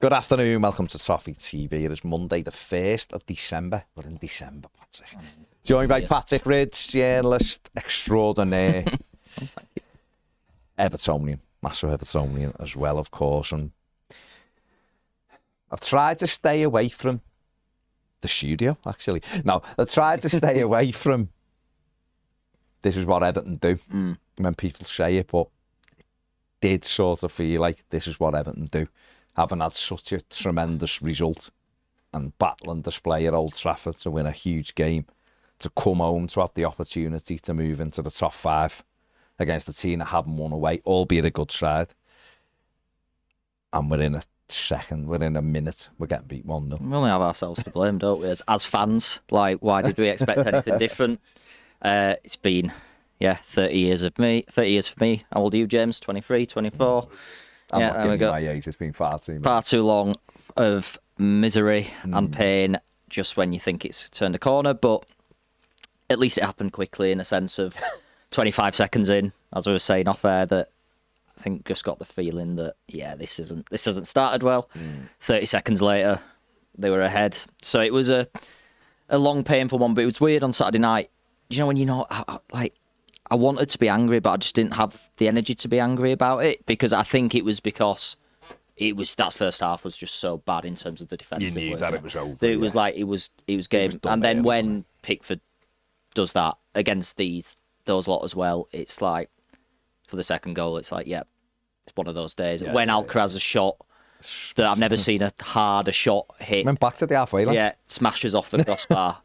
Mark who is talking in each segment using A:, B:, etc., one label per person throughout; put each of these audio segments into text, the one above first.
A: Good afternoon, welcome to Toffee TV. It is Monday, the 1st of December. We're in December, Patrick. Joined by Patrick Ridge, journalist extraordinaire. Evertonian, massive Evertonian as well, of course. And I've tried to stay away from the studio, actually. No, I've tried to stay away from this is what Everton do. When people say it, but it did sort of feel like this is what Everton do. Having had such a tremendous result and battling display at Old Trafford to win a huge game, to come home, to have the opportunity to move into the top 5 against a team that haven't won away, albeit a good side. And we're in a minute, we're getting beat 1-0.
B: We only have ourselves to blame, don't we, as fans? Like, why did we expect anything different? It's been, 30 years for me. How old are you, James? 23, 24?
A: I'm not giving you my age, it's been far
B: too long of misery and pain just when you think it's turned a corner, but at least it happened quickly in a sense of 25 seconds in, as I was saying off air, that I think just got the feeling that, this hasn't started well. 30 seconds later, they were ahead. So it was a long, painful one, but it was weird on Saturday night. When I wanted to be angry, but I just didn't have the energy to be angry about it, because I think it was because that first half was just so bad in terms of the defensive.
A: You knew that it was over.
B: It was like it was game, and then when Pickford does that against those lot as well, it's like for the second goal, it's like it's one of those days. When Alcaraz a shot that I've never seen a harder shot hit.
A: Went back to the halfway line.
B: Smashes off the crossbar.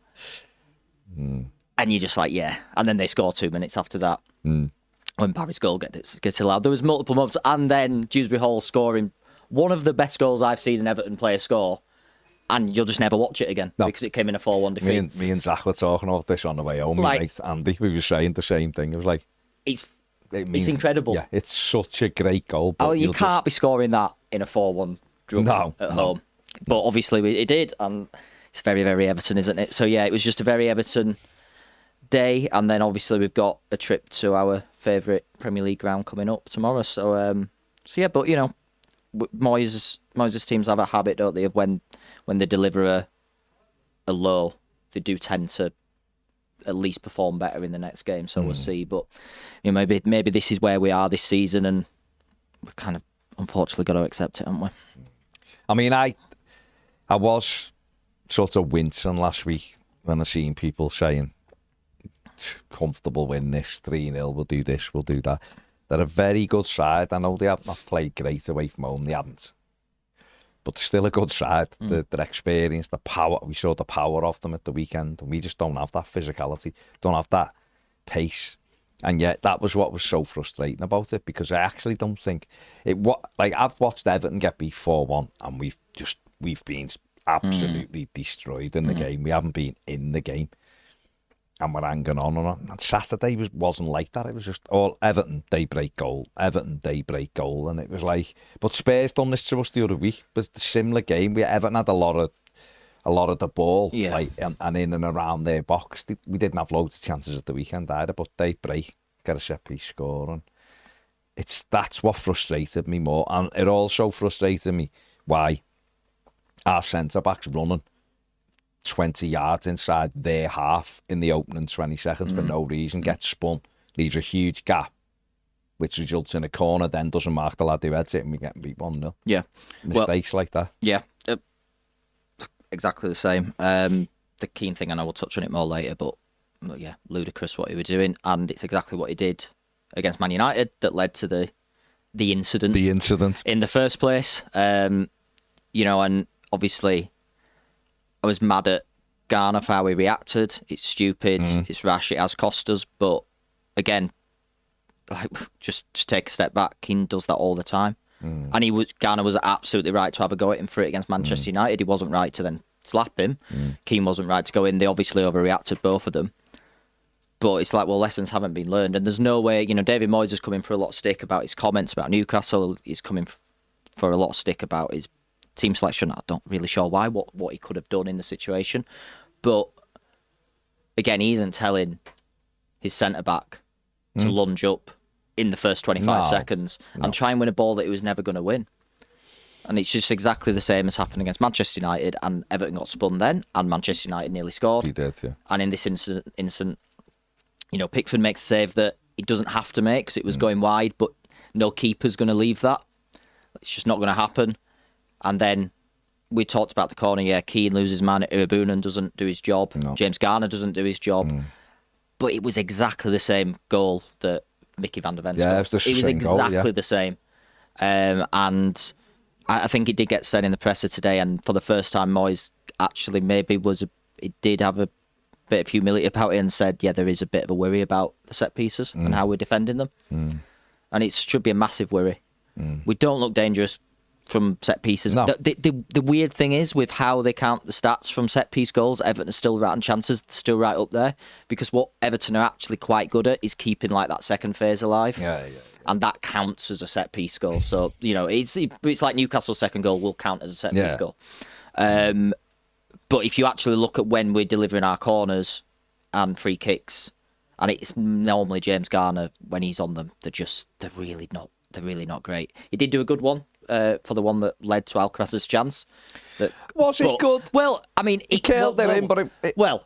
B: And you're just like, and then they score 2 minutes after that. When Barry's goal gets allowed. There was multiple moments, and then Dewsbury Hall scoring one of the best goals I've seen an Everton player score, and you'll just never watch it again because it came in a 4-1 defeat.
A: Me and Zach were talking about this on the way home, mate. Andy, we were saying the same thing. It was like...
B: It's incredible.
A: Yeah, it's such a great goal. But
B: you can't be scoring that in a 4-1 draw at home. But obviously it did, and it's very, very Everton, isn't it? So it was just a very Everton day, and then obviously we've got a trip to our favourite Premier League ground coming up tomorrow. So but Moyes' teams have a habit, don't they, of when they deliver a low, they do tend to at least perform better in the next game. So we'll see. But maybe this is where we are this season, and we've kind of unfortunately got to accept it, haven't we?
A: I mean, I was sort of wincing last week when I seen people saying, comfortable win this, 3-0, we'll do this, we'll do that. They're a very good side. I know they have not played great away from home, they haven't. But they're still a good side. Their experience, the power, we saw the power of them at the weekend, and we just don't have that physicality, don't have that pace. And yet that was what was so frustrating about it, because I actually don't think I've watched Everton get beat 4-1, and we've been absolutely destroyed in the game. We haven't been in the game. And we're hanging on and on. And Saturday wasn't like that. It was just all Everton, they break goal. Everton, they break goal. And it was like... But Spurs done this to us the other week. But the similar game, Everton had a lot of the ball and in and around their box. We didn't have loads of chances at the weekend either, but they break, get a set-piece score. And that's what frustrated me more. And it also frustrated me why our centre-back's running 20 yards inside their half in the opening 20 seconds for no reason, gets spun, leaves a huge gap, which results in a corner, then doesn't mark the lad who heads it, and we get beat 1-0.
B: Yeah.
A: Mistakes like that.
B: Yeah. Exactly the same. The keen thing, and I will touch on it more later, but ludicrous what he was doing, and it's exactly what he did against Man United that led to the incident. The incident. In the first place. And obviously I was mad at Garner for how he reacted. It's stupid, it's rash, it has cost us, but again, just take a step back. Keane does that all the time. And Garner was absolutely right to have a go at him for it against Manchester United. He wasn't right to then slap him. Keane wasn't right to go in. They obviously overreacted, both of them. But it's like, well, lessons haven't been learned. And there's no way, David Moyes is coming for a lot of stick about his comments about Newcastle. He's coming for a lot of stick about his team selection. I'm not really sure why, what he could have done in the situation. But again, he isn't telling his centre-back to lunge up in the first 25 seconds and try and win a ball that he was never going to win. And it's just exactly the same as happened against Manchester United, and Everton got spun then, and Manchester United nearly scored.
A: He did, yeah.
B: And in this instant, Pickford makes a save that he doesn't have to make because it was going wide, but no keeper's going to leave that. It's just not going to happen. And then we talked about the corner, Keane loses man, Irabunan doesn't do his job, James Garner doesn't do his job. But it was exactly the same goal that Mickey van der Ven scored. It was exactly the same. And I think it did get said in the presser today, and for the first time, Moyes actually maybe did have a bit of humility about it and said, there is a bit of a worry about the set pieces and how we're defending them. And it should be a massive worry. We don't look dangerous from set pieces.
A: No.
B: The weird thing is with how they count the stats from set piece goals, Everton are still right on chances, still right up there, because what Everton are actually quite good at is keeping like that second phase alive.
A: Yeah.
B: And that counts as a set piece goal. So, it's like Newcastle's second goal will count as a set piece goal. But if you actually look at when we're delivering our corners and free kicks, and it's normally James Garner when he's on them, they're really not great. He did do a good one for the one that led to Alcaraz's chance.
A: Was it good?
B: Well, I mean,
A: he curled it in, but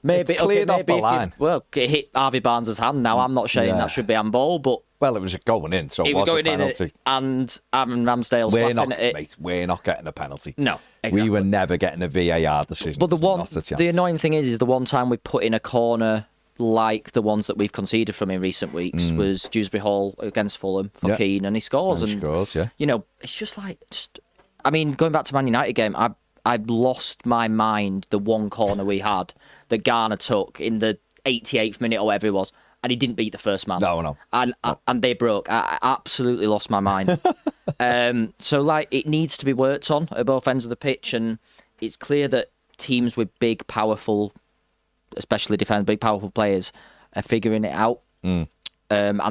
B: maybe
A: it cleared off the line.
B: It hit Harvey Barnes' hand. Now I'm not saying that should be handball, but
A: it was going in, so it was a penalty.
B: And Aaron Ramsdale's slapping it.
A: Mate, we're not getting a penalty.
B: No, exactly.
A: We were never getting a VAR decision.
B: But the annoying thing is the one time we put in a corner like the ones that we've conceded from in recent weeks was Dewsbury Hall against Fulham for Keane, and he scores. It's just I mean, going back to Man United game, I lost my mind the one corner we had that Garner took in the 88th minute or whatever it was, and he didn't beat the first man.
A: No.
B: And they broke. I absolutely lost my mind. So it needs to be worked on at both ends of the pitch, and it's clear that teams with big, powerful, especially big, powerful players are figuring it out. And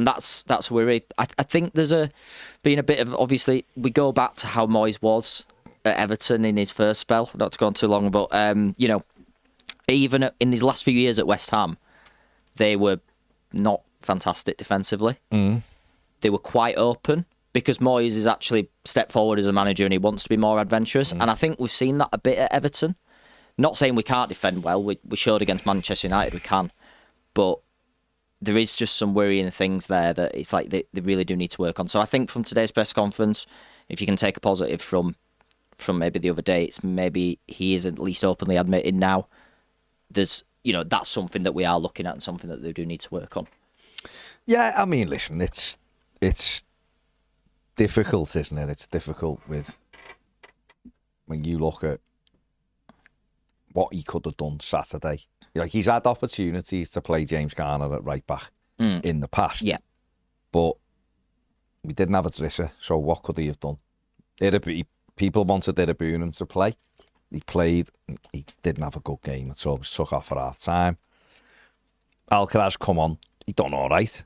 B: that's worry. I think there's been a bit of, obviously, we go back to how Moyes was at Everton in his first spell, not to go on too long, but, even in his last few years at West Ham, they were not fantastic defensively. They were quite open because Moyes has actually stepped forward as a manager and he wants to be more adventurous. And I think we've seen that a bit at Everton. Not saying we can't defend well. We showed against Manchester United we can. But there is just some worrying things there that it's like they really do need to work on. So I think from today's press conference, if you can take a positive from maybe the other day, it's maybe he is at least openly admitting now there's, that's something that we are looking at and something that they do need to work on.
A: Yeah, I mean, listen, it's difficult, isn't it? It's difficult when you look at what he could have done Saturday. He's had opportunities to play James Garner at right back in the past. Yeah. But we didn't have a Trisha, so what could he have done? People wanted Irabunan to play. He played. He didn't have a good game, so he was took off at half time. Alcaraz come on. He done all right.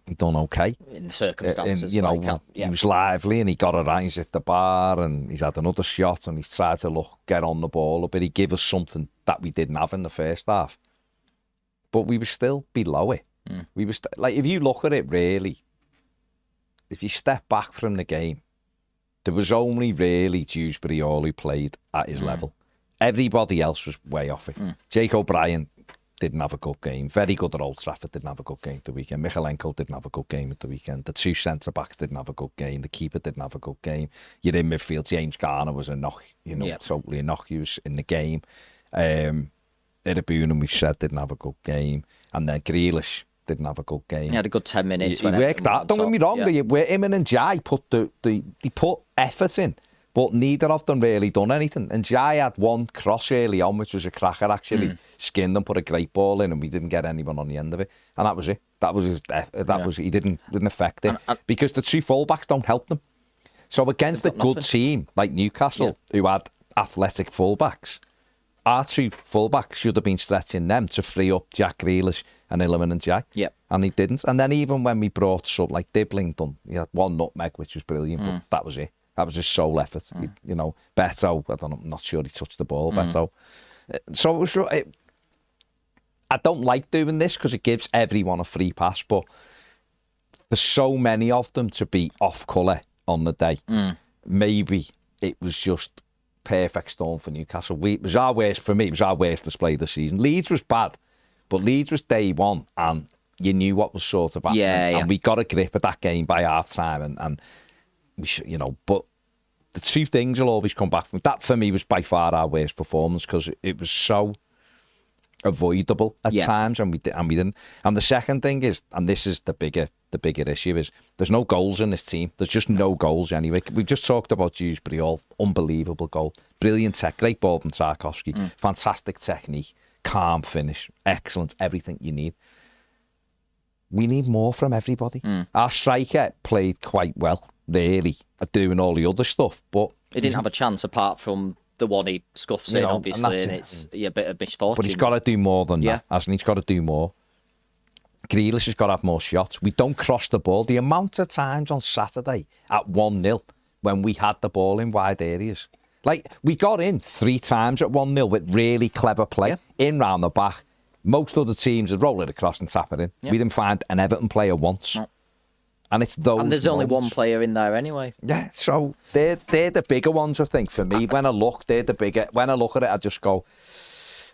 A: He done okay.
B: In the circumstances.
A: He was lively and he got around. He's hit the bar and he's had another shot and he's tried to get on the ball a bit. He gave us something that we didn't have in the first half. But we were still below it. We were if you look at it really, if you step back from the game, there was only really Dewsbury Hall who played at his level. Everybody else was way off it. Jake Brien didn't have a good game. Very good at Old Trafford, didn't have a good game at the weekend. Michalenko didn't have a good game at the weekend. The two centre-backs didn't have a good game. The keeper didn't have a good game. You're in midfield. James Garner was totally innocuous in the game. Irabunan, we've said, didn't have a good game. And then Grealish didn't have a good game.
B: He had a good 10 minutes.
A: He worked that. Don't get me wrong. Him and Jai put effort in, but neither of them really done anything. And Jai had one cross early on, which was a cracker, actually. Skinned and put a great ball in, and we didn't get anyone on the end of it. And that was it. That was he didn't affect it because the two fullbacks don't help them. So against a good team like Newcastle, who had athletic fullbacks, our two fullbacks should have been stretching them to free up Jack Grealish and Illiman and Jack. And he didn't. And then even when we brought something like Diblington, he had one nutmeg, which was brilliant, but that was it. That was his sole effort. Beto, I'm not sure he touched the ball, Beto. So it was. I don't like doing this because it gives everyone a free pass, but for so many of them to be off colour on the day maybe it was just perfect storm for Newcastle. It was our worst, for me, it was our worst display this season. Leeds was bad, but Leeds was day one, and you knew what was sort of happening. And we got a grip of that game by half-time, and we should, but the two things will always come back from that. For me, was by far our worst performance, because it was so avoidable at times, and we didn't. And the second thing is, and this is the bigger issue, is there's no goals in this team. There's just no goals anyway. We've just talked about Brien, unbelievable goal, brilliant tech, great ball from Tarkowski, fantastic technique, calm finish, excellent, everything you need. We need more from everybody. Our striker played quite well, really, at doing all the other stuff, but
B: he didn't have a chance apart from the one he scuffs in, obviously, and it's a bit of misfortune.
A: But he's got to do more than that, hasn't he? He's got to do more. Grealish has got to have more shots. We don't cross the ball. The amount of times on Saturday at 1-0 when we had the ball in wide areas. Like, we got in 3 times at 1-0 with really clever play, in round the back. Most other teams would roll it across and tap it in. We didn't find an Everton player once. No. And it's those.
B: And there's only one player in there anyway.
A: Yeah, so they're the bigger ones, I think, for me. When I look, they're the bigger. When I look at it, I just go,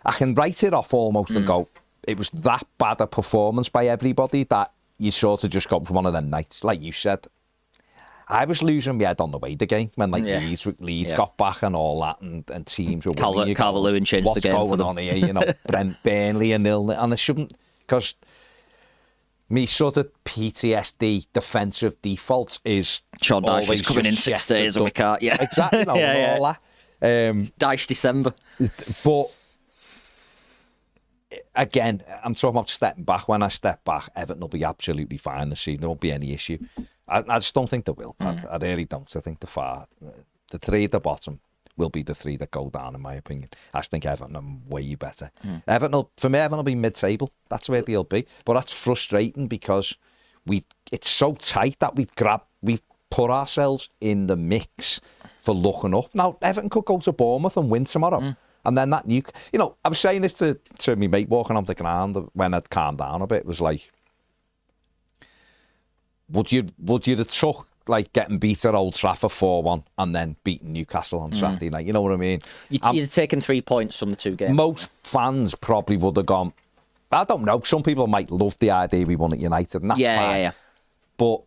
A: I can write it off almost and go, it was that bad a performance by everybody that you sort of just got one of them nights. Like you said, I was losing my head on the way the game when Leeds got back and all that, and teams were winning.
B: Calvert-Lewin changed the game.
A: What's going on here? Burnley and 0, and they shouldn't, because me sort of PTSD defensive default is
B: Sean Dyche is coming in 6 days and we can't. Yeah,
A: exactly. All that.
B: Dyche December.
A: But again, I'm talking about stepping back. When I step back, Everton will be absolutely fine this season. There won't be any issue. I just don't think there will. I really don't. I think the 3 at the bottom will be the 3 that go down, in my opinion. I just think Everton are way better. Everton will be mid-table. That's where they'll be. But that's frustrating because it's so tight that we've put ourselves in the mix for looking up. Now, Everton could go to Bournemouth and win tomorrow. And then that I was saying this to my mate walking on the ground when I'd calmed down a bit. It was like, would you have took like getting beat at Old Trafford 4-1 and then beating Newcastle on Saturday night? You know what I mean?
B: You'd have taken 3 points from the 2 games.
A: Most fans probably would have gone, I don't know, some people might love the idea we won at United, and that's fine. Yeah. But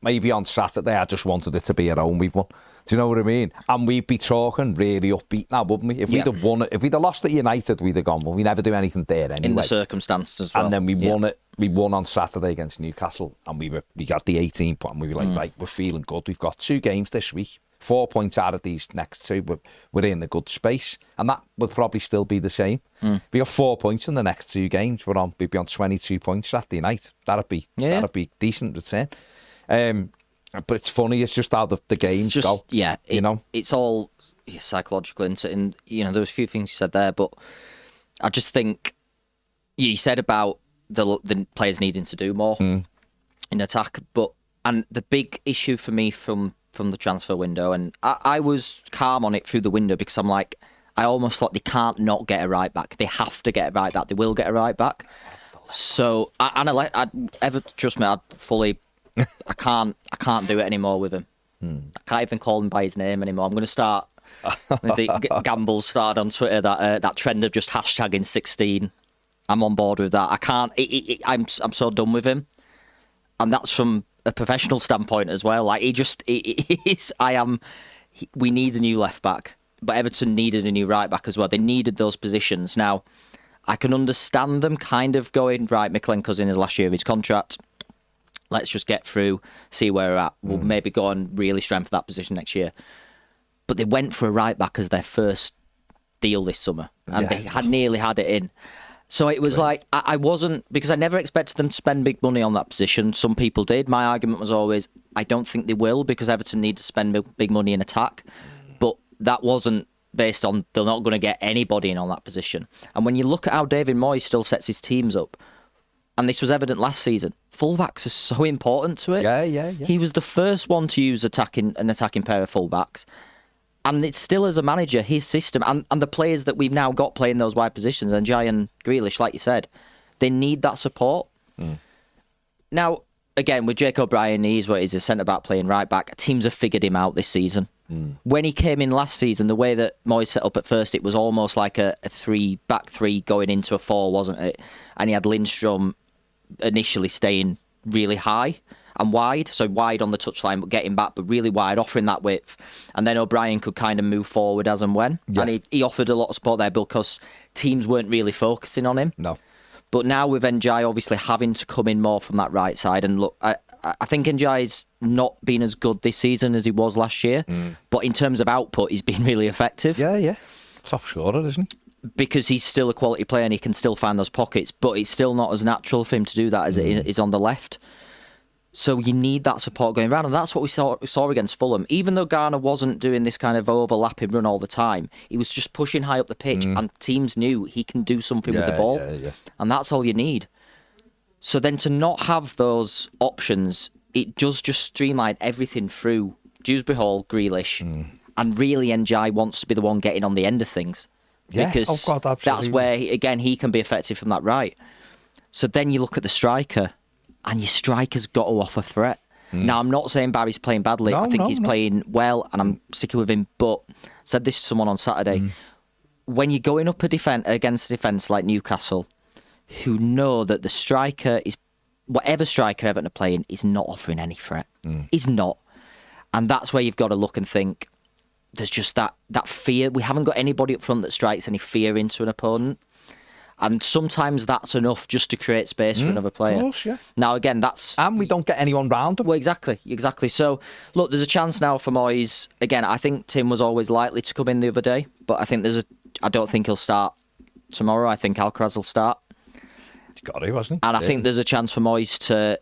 A: maybe on Saturday I just wanted it to be at home we've won. Do you know what I mean? And we'd be talking really upbeat now, wouldn't we? If we'd have won it, if we'd have lost at United, we'd have gone, well, we never do anything there anyway.
B: In the circumstances as well.
A: And then we won it. We won on Saturday against Newcastle, and we got the 18 point, and we were like, right, we're feeling good. We've got 2 games this week, 4 points out of these next 2. We're in the good space, and that would probably still be the same. We got 4 points in the next 2 games. We'd be on 22 points Saturday night. That'd be decent return. But it's funny. It's just how the games go.
B: Yeah, it's all psychological. And there was a few things you said there, but I just think you said about the players needing to do more in attack. And the big issue for me from the transfer window, and I was calm on it through the window because I'm like, I almost thought they can't not get a right back. They have to get a right back. They will get a right back. So trust me, I can't do it anymore with him. I can't even call him by his name anymore. I'm going to start. Gamble started on Twitter that trend of just hashtagging 16. I'm on board with that. I can't. I'm so done with him, and that's from a professional standpoint as well. Like we need a new left back, but Everton needed a new right back as well. They needed those positions. Now, I can understand them kind of going, right, Mykolenko's in his last year of his contract. Let's just get through, see where we're at. We'll maybe go and really strengthen that position next year. But they went for a right back as their first deal this summer, and they had nearly had it in. So it was like, I wasn't, because I never expected them to spend big money on that position. Some people did. My argument was always, I don't think they will, because Everton need to spend big money in attack. But that wasn't based on they're not going to get anybody in on that position. And when you look at how David Moyes still sets his teams up, and this was evident last season, fullbacks are so important to it.
A: Yeah.
B: He was the first one to use an attacking pair of fullbacks. And it's still, as a manager, his system, and the players that we've now got playing those wide positions, and Jai and Grealish, like you said, they need that support. Now, again, with Jake O'Brien, he's a centre-back playing right-back. Teams have figured him out this season. When he came in last season, the way that Moyes set up at first, it was almost like a back three going into a 4, wasn't it? And he had Lindstrom initially staying really high and wide, so wide on the touchline but getting back, but really wide, offering that width. And then O'Brien could kind of move forward as and when. Yeah. And he offered a lot of support there because teams weren't really focusing on him.
A: No.
B: But now with Ndiaye obviously having to come in more from that right side, and look, I think Ndiaye's not been as good this season as he was last year, but in terms of output, he's been really effective.
A: Yeah. Top scorer, isn't he?
B: Because he's still a quality player and he can still find those pockets, but it's still not as natural for him to do that as it is on the left. So you need that support going around, and that's what we saw against Fulham. Even though Garner wasn't doing this kind of overlapping run all the time, he was just pushing high up the pitch, and teams knew he can do something with the ball, and that's all you need. So then to not have those options, it does just streamline everything through Dewsbury Hall, Grealish, and really Ndiaye wants to be the one getting on the end of things.
A: Yeah,
B: because
A: that's
B: where, again, he can be effective from that right. So then you look at the striker, and your striker's got to offer threat. Now, I'm not saying Barry's playing badly. I think he's playing well, and I'm sticking with him. But I said this to someone on Saturday. When you're going up against a defence like Newcastle, who know that the striker is, whatever striker Everton are playing, is not offering any threat. He's not. And that's where you've got to look and think, there's just that fear. We haven't got anybody up front that strikes any fear into an opponent. And sometimes that's enough just to create space for another player.
A: Of course, yeah.
B: Now, again, that's...
A: And we don't get anyone round him.
B: Well, exactly. So, look, there's a chance now for Moyes. Again, I think Tim was always likely to come in the other day, but I don't think he'll start tomorrow. I think Alcaraz will start.
A: He's got to, hasn't he?
B: And I think there's a chance for Moyes to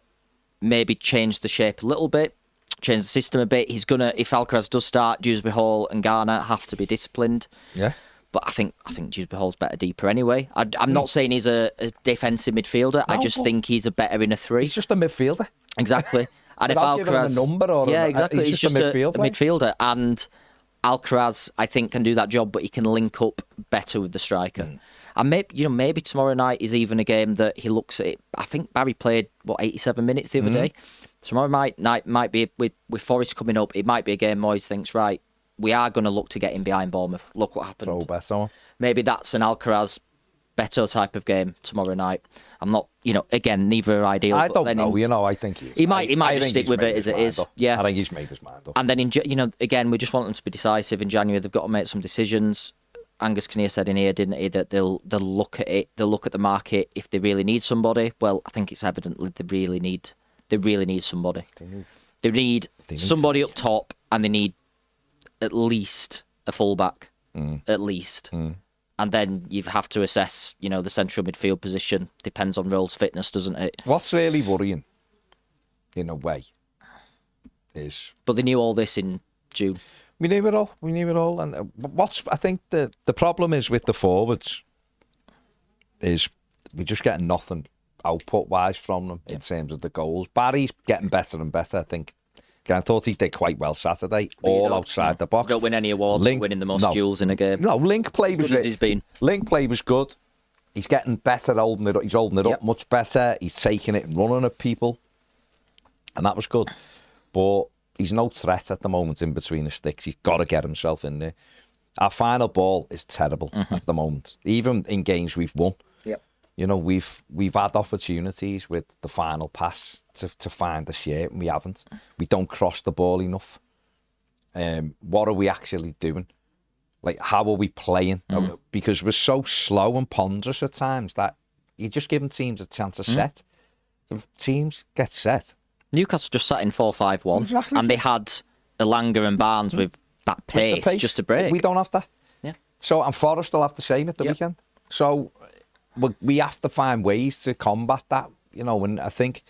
B: maybe change the shape a little bit, change the system a bit. He's going to, if Alcaraz does start, Dewsbury Hall and Garner have to be disciplined.
A: Yeah.
B: But I think Dewsbury Hall's better deeper anyway. I'm not saying he's a defensive midfielder. I just think he's a better in a 3.
A: He's just a midfielder.
B: Exactly. And if Alcaraz,
A: a number or
B: exactly. He's just a midfielder. And Alcaraz, I think, can do that job, but he can link up better with the striker. And maybe tomorrow night is even a game that he looks at it. I think Barry played 87 minutes the other day. Tomorrow night might be with Forest coming up. It might be a game Moyes thinks, right, we are going to look to get in behind Bournemouth. Look what happened.
A: So Beto.
B: Maybe that's an Alcaraz Beto type of game tomorrow night. I'm not, again, neither are ideal.
A: I don't know. I think
B: he might just stick with it as it is. Yeah,
A: I think he's made his mind up.
B: And then again, we just want them to be decisive in January. They've got to make some decisions. Angus Kinnear said in here, didn't he, that they'll look at it. They'll look at the market if they really need somebody. Well, I think it's evident they really need somebody. They need somebody up top, and they need at least a fullback, at least. And then you have to assess, the central midfield position. Depends on Roll's fitness, doesn't it?
A: What's really worrying, in a way, is...
B: But they knew all this in June.
A: We knew it all. And I think the problem is with the forwards is we're just getting nothing output-wise from them in terms of the goals. Barry's getting better and better, I think. I thought he did quite well Saturday, all outside the box.
B: Don't win any awards for winning the most duels in a game.
A: No, Link play was
B: good as he's been.
A: Link play was good. He's getting better, holding it up. He's holding it up much better. He's taking it and running at people, and that was good. But he's no threat at the moment in between the sticks. He's got to get himself in there. Our final ball is terrible at the moment, even in games we've won. We've had opportunities with the final pass to find the shape, and we haven't. We don't cross the ball enough. What are we actually doing? Like, how are we playing? Because we're so slow and ponderous at times that you're just giving teams a chance to set. So teams get set.
B: Newcastle just sat in 4-5-1, and they had Elanga and Barnes with that pace just to break.
A: We don't have that.
B: Yeah.
A: So, and Forest will have the same at the weekend. So we have to find ways to combat that, and I think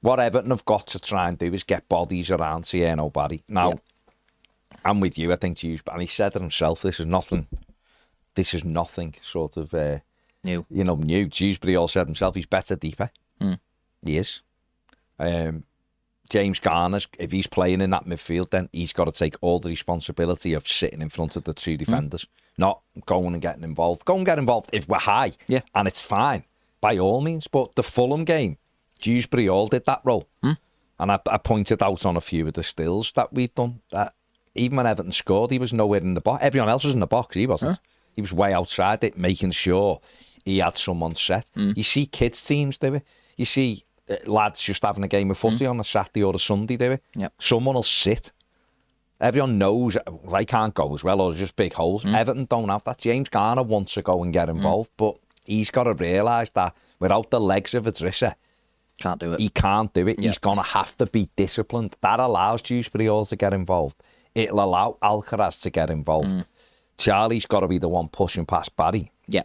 A: what Everton have got to try and do is get bodies around Tierno Barry. Now, I'm with you, I think, and he said it himself, this is nothing sort of
B: new.
A: New. Dewsbury all said himself, he's better deeper. He is. James Garner, if he's playing in that midfield, then he's got to take all the responsibility of sitting in front of the 2 defenders, not going and getting involved. Go and get involved if we're high, and it's fine, by all means. But the Fulham game, Dewsbury all did that role. And I pointed out on a few of the stills that we'd done that even when Everton scored, he was nowhere in the box. Everyone else was in the box, he wasn't. Huh? He was way outside it, making sure he had someone set. You see kids' teams do it. You see lads just having a game of footy on a Saturday or a Sunday do it.
B: Yep.
A: Someone will sit. Everyone knows they can't go as well, or there's just big holes. Everton don't have that. James Garner wants to go and get involved, but he's got to realise that without the legs of Idrissa,
B: can't do it.
A: He can't do it. Yep. He's going to have to be disciplined. That allows Dewsbury Hall to get involved. It'll allow Alcaraz to get involved. Charlie's got to be the one pushing past Barry.
B: Yeah.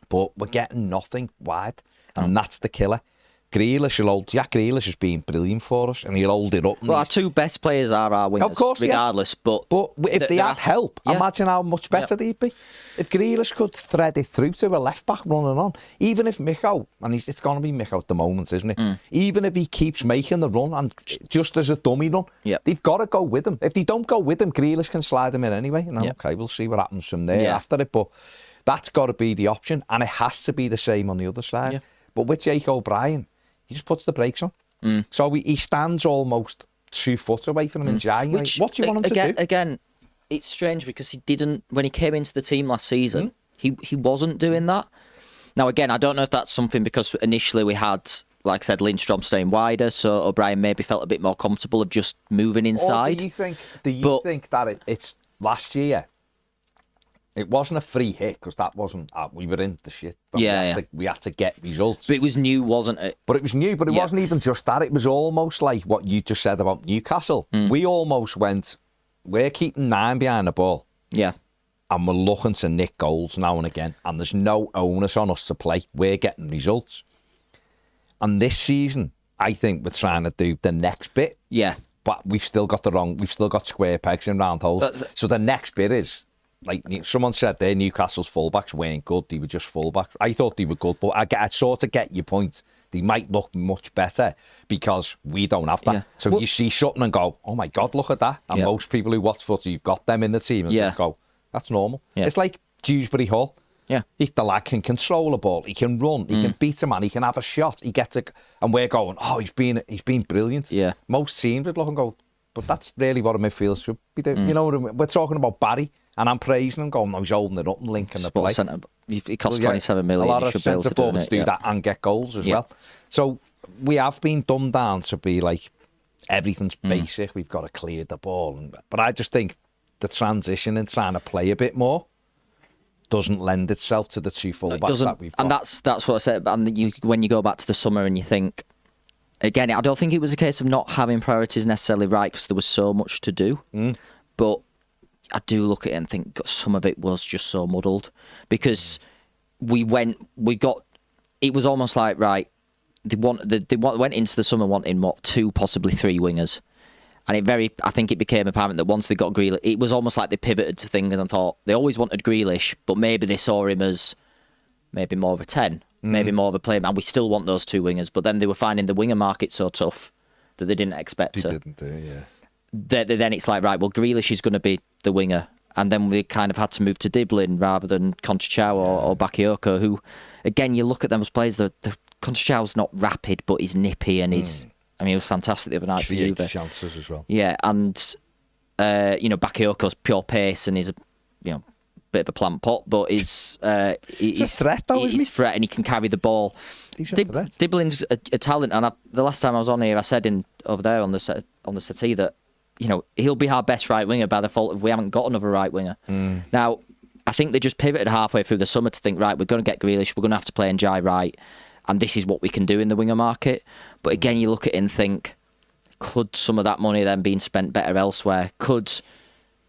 A: But we're getting nothing wide, and that's the killer. Jack Grealish has been brilliant for us, and he'll hold it up.
B: Well, our two best players are our wingers,
A: of course,
B: regardless.
A: Yeah. But if they had help, imagine how much better they'd be. If Grealish could thread it through to a left-back running on, even if Micho, and it's going to be Micho at the moment, isn't it? Even if he keeps making the run, and just as a dummy run, they've got to go with him. If they don't go with him, Grealish can slide him in anyway. Okay, we'll see what happens from there after it, but that's got to be the option, and it has to be the same on the other side. But with Jake O'Brien, he just puts the brakes on. So he stands almost 2 foot away from him in January. What do you want him to do?
B: Again, it's strange because he didn't, when he came into the team last season, he wasn't doing that. Now, again, I don't know if that's something because initially we had, like I said, Lindstrom staying wider, so O'Brien maybe felt a bit more comfortable of just moving inside.
A: Or do you think that it's last year? It wasn't a free hit because that wasn't. We were in the shit. We had to get results.
B: But it was new, wasn't it?
A: But it was new. But it wasn't even just that. It was almost like what you just said about Newcastle. We almost went. We're keeping 9 behind the ball.
B: Yeah.
A: And we're looking to nick goals now and again. And there's no onus on us to play. We're getting results. And this season, I think we're trying to do the next bit.
B: Yeah.
A: But we've still got square pegs in round holes. So the next bit is. Like someone said there, Newcastle's fullbacks weren't good. They were just fullbacks. I thought they were good, but I sort of get your point. They might look much better because we don't have that. Yeah. So you see something and go, oh my God, look at that. And most people who watch footy, you've got them in the team and just go, that's normal. Yeah. It's like Dewsbury Hall.
B: Yeah.
A: The lad can control a ball. He can run. He can beat a man. He can have a shot. He gets it. And we're going, oh, he's been brilliant.
B: Yeah.
A: Most teams would look and go, but that's really what a midfield should be doing. You know what I mean? We're talking about Barry. And I'm praising him, going, no, he's holding it up and linking the play.
B: He costs 27 million.
A: A lot of centre forwards do that and get goals as well. So we have been dumbed down to be like, everything's basic, we've got to clear the ball. But I just think the transition and trying to play a bit more doesn't lend itself to the two fullbacks that we've got.
B: And that's what I said. And when you go back to the summer and you think, again, I don't think it was a case of not having priorities necessarily right because there was so much to do. But I do look at it and think some of it was just so muddled because it was almost like, right, they went into the summer wanting 2, possibly 3 wingers. And I think it became apparent that once they got Grealish, it was almost like they pivoted to things and thought they always wanted Grealish, but maybe they saw him as maybe more of a 10, maybe more of a player. And we still want those 2 wingers, but then they were finding the winger market so tough that they didn't expect to.
A: They didn't do, yeah.
B: Then it's like, right, well, Grealish is going to be the winger. And then we kind of had to move to Diblin rather than Conchachao or Bakayoko, who, again, you look at them as players, the Conchachao's not rapid, but he's nippy and he's, I mean, he was fantastic the other night for Juve.
A: Chances as well.
B: Yeah, and, Bakayoko's pure pace and he's a, bit of a plant pot, but he's a
A: threat, though, isn't he?
B: He's a threat and he can carry the ball.
A: He's a threat.
B: Diblin's a talent, and the last time I was on here, I said over there on the settee that, he'll be our best right winger by default if we haven't got another right winger. Now, I think they just pivoted halfway through the summer to think, right, we're going to get Grealish, we're going to have to play Njai right, and this is what we can do in the winger market. But again, you look at it and think, could some of that money then been spent better elsewhere? Could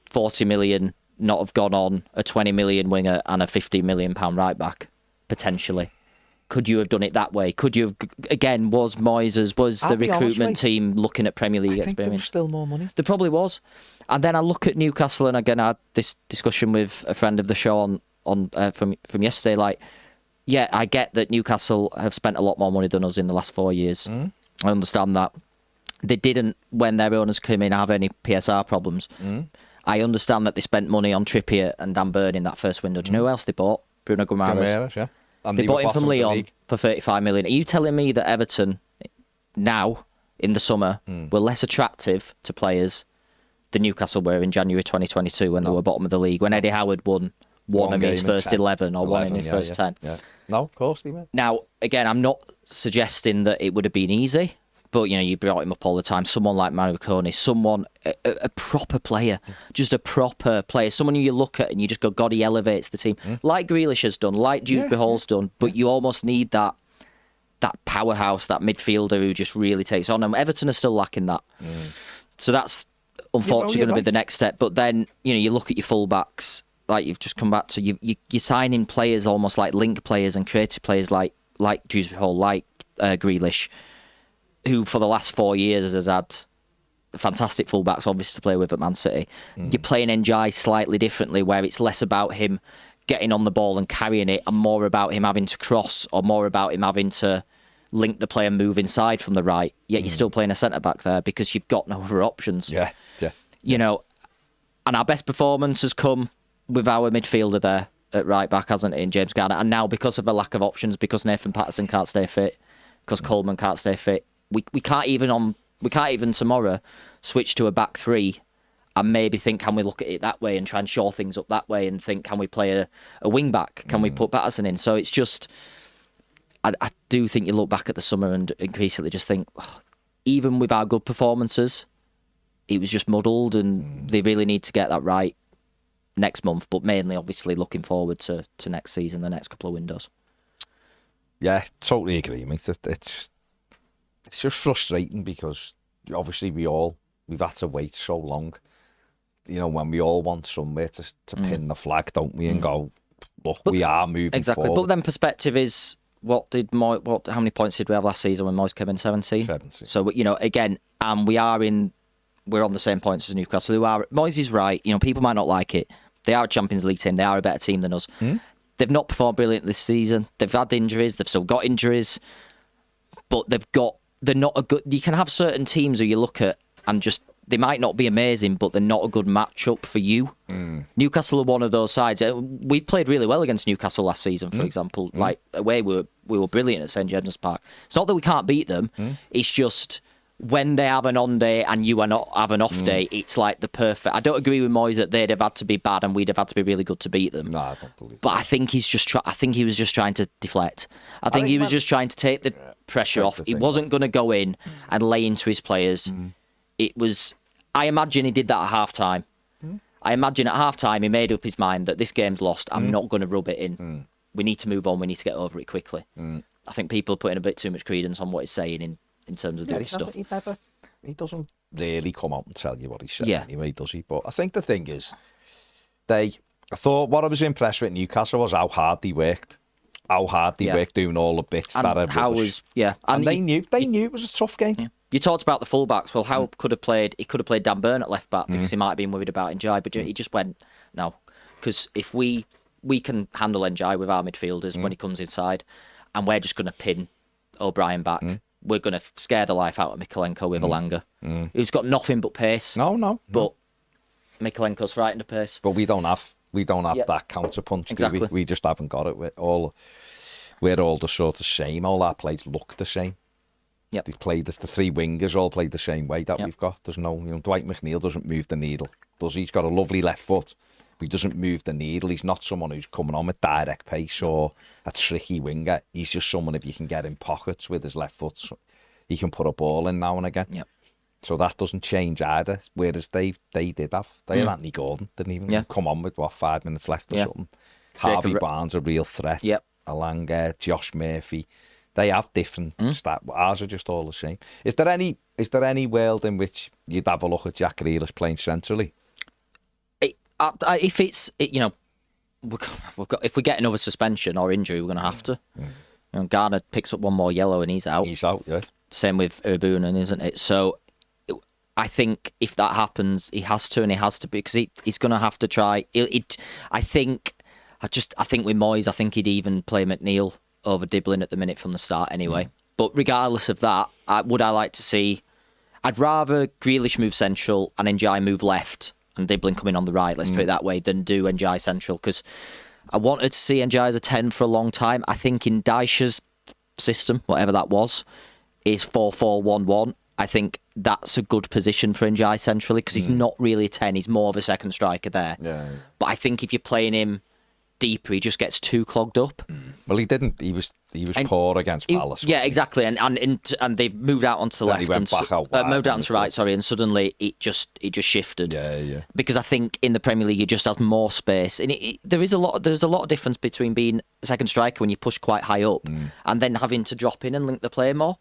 B: 40 million not have gone on a 20 million winger and a 50 million pound right back, potentially? Could you have done it that way? Could you have, again, was the recruitment team looking at Premier League experience?
A: There was still more money.
B: There probably was. And then I look at Newcastle, and again, I had this discussion with a friend of the show from yesterday. Like, yeah, I get that Newcastle have spent a lot more money than us in the last 4 years. I understand that. They didn't, when their owners came in, have any PSR problems. I understand that they spent money on Trippier and Dan Burn in that first window. Do you know who else they bought? Bruno Guimaraes.
A: Yeah. And
B: they bought him from Lyon for 35 million. Are you telling me that Everton, now, in the summer, were less attractive to players the Newcastle were in January 2022 when they were bottom of the league, when Eddie Howard won one of his first 11 or one in his first 10.
A: Yeah. No, of course he went.
B: Now, again, I'm not suggesting that it would have been easy, but, you brought him up all the time. Someone like Marukoni, a proper player, just a proper player, someone who you look at and you just go, God, he elevates the team. Like Grealish has done, like Jude Hall's done, but you almost need that powerhouse, that midfielder who just really takes on. And Everton are still lacking that. So that's unfortunately going to be the next step. But then, you look at your fullbacks, like you've just come back to, you're signing players almost like link players and creative players like Jude Hall, like Grealish, who for the last 4 years has had fantastic fullbacks, obviously, to play with at Man City. You're playing Njai slightly differently, where it's less about him getting on the ball and carrying it, and more about him having to cross, or more about him having to link the play and move inside from the right. Yet you're still playing a centre-back there because you've got no other options.
A: Yeah.
B: And our best performance has come with our midfielder there at right back, hasn't it, in James Garner? And now, because of a lack of options, because Nathan Patterson can't stay fit, because Coleman can't stay fit, we can't even tomorrow switch to a back three and maybe think, can we look at it that way and try and shore things up that way and think, can we play a wing back? Can we put Patterson in? So it's just, I do think you look back at the summer and increasingly just think, even with our good performances, it was just muddled, and they really need to get that right next month, but mainly obviously looking forward to next season, the next couple of windows.
A: Yeah, totally agree, mate. It's just frustrating because obviously we've had to wait so long. When we all want somewhere to pin the flag, don't we? And go, look, we are moving forward.
B: But then perspective is, how many points did we have last season when Moyes came in? 17?
A: 17.
B: So, again, we're on the same points as Newcastle. Moyes is right. People might not like it. They are a Champions League team. They are a better team than us. They've not performed brilliantly this season. They've had injuries. They've still got injuries. But they're not a good... You can have certain teams who you look at and just... They might not be amazing, but they're not a good matchup for you. Newcastle are one of those sides. We played really well against Newcastle last season, for example. Like, away, we were brilliant at St James's Park. It's not that we can't beat them. It's just... When they have an on day and you are not have an off day, it's like the perfect... I don't agree with Moyes that they'd have had to be bad and we'd have had to be really good to beat them.
A: No, I don't believe
B: But I think he was just trying to deflect. I think he was just trying to take the pressure off. He wasn't going to go in and lay into his players. It was... I imagine he did that at half-time. I imagine at half-time he made up his mind that this game's lost. I'm not going to rub it in. We need to move on. We need to get over it quickly. I think people are putting a bit too much credence on what he's saying in terms of doing stuff.
A: He doesn't really come out and tell you what he's saying anyway, does he? But I think the thing is, I thought what I was impressed with Newcastle was how hard they worked. How hard they worked doing all the bits
B: and
A: that are
B: rubbish.
A: And they knew it was a tough game.
B: Yeah. You talked about the fullbacks. Well, Howe could have played Dan Burn at left back because he might have been worried about Njai, but he just went, no. Because if we can handle Njai with our midfielders when he comes inside, and we're just going to pin O'Brien back. We're going to scare the life out of Mikalenko with Elanga, who's got nothing but pace.
A: No.
B: But Mikalenko's frightened of pace.
A: But we don't have that counter punch.
B: Exactly.
A: We just haven't got it. We're all the sort of same. All our plays look the same.
B: Yep.
A: They play the three wingers all play the same way that we've got. There's no, Dwight McNeil doesn't move the needle, does he? He's got a lovely left foot, but he doesn't move the needle. He's not someone who's coming on with direct pace or a tricky winger. He's just someone, if you can get in pockets with his left foot, he can put a ball in now and again.
B: Yep.
A: So that doesn't change either. Whereas they had Anthony Gordon, didn't even come on with 5 minutes left or something. Harvey Barnes, a real threat.
B: Yep.
A: Alanga, Josh Murphy. They have different stats. Ours are just all the same. Is there any world in which you'd have a look at Jack Grealish playing centrally?
B: If we get another suspension or injury, we're going to have to. Garner picks up one more yellow and he's out.
A: He's out, yeah.
B: Same with Erbunen, isn't it? So I think if that happens, he has to because he's going to have to try. I think with Moyes, I think he'd even play McNeil over Diblin at the minute from the start anyway. But regardless of that, I'd like to see... I'd rather Grealish move central and Njai move left and Diblin coming on the right, let's put it that way, than do Njai central, because I wanted to see Njai as a 10 for a long time. I think in Dyche's system, whatever that was, is 4-4-1-1. I think that's a good position for Njai centrally because he's not really a 10. He's more of a second striker there.
A: Yeah.
B: But I think if you're playing him deeper, he just gets too clogged up.
A: Well, he didn't. He was poor against Palace.
B: Yeah, exactly. And they moved out onto the left.
A: He went back out wide,
B: moved out onto the right. Sorry, and suddenly it just shifted.
A: Yeah.
B: Because I think in the Premier League, it just has more space, and there's a lot of difference between being a second striker when you push quite high up, and then having to drop in and link the play more.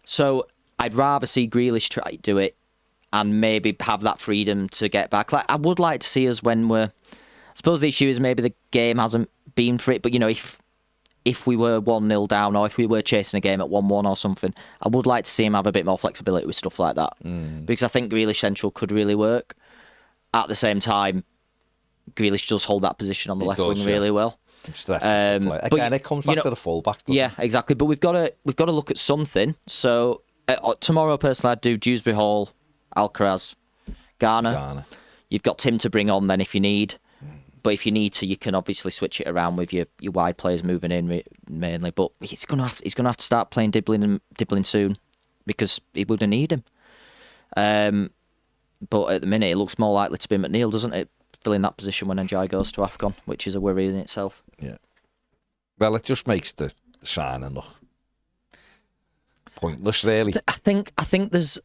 B: So I'd rather see Grealish try to do it, and maybe have that freedom to get back. Like I would like to see us when we're. I suppose the issue is maybe the game hasn't been for it, but if we were 1-0 down or if we were chasing a game at 1-1 or something, I would like to see him have a bit more flexibility with stuff like that. Because I think Grealish central could really work. At the same time, Grealish does hold that position on the left wing really well.
A: Again, it comes back to the fullback.
B: Yeah, exactly. But we've got to look at something. So tomorrow, personally, I'd do Dewsbury Hall, Alcaraz, Garner. You've got Tim to bring on then if you need. But if you need to, you can obviously switch it around with your wide players moving in mainly. But he's gonna have to start playing Dibbling soon because he wouldn't need him. But at the minute, it looks more likely to be McNeil, doesn't it? Filling that position when Njai goes to AFCON, which is a worry in itself.
A: Yeah. Well, it just makes the signing look pointless, really.
B: I think there's.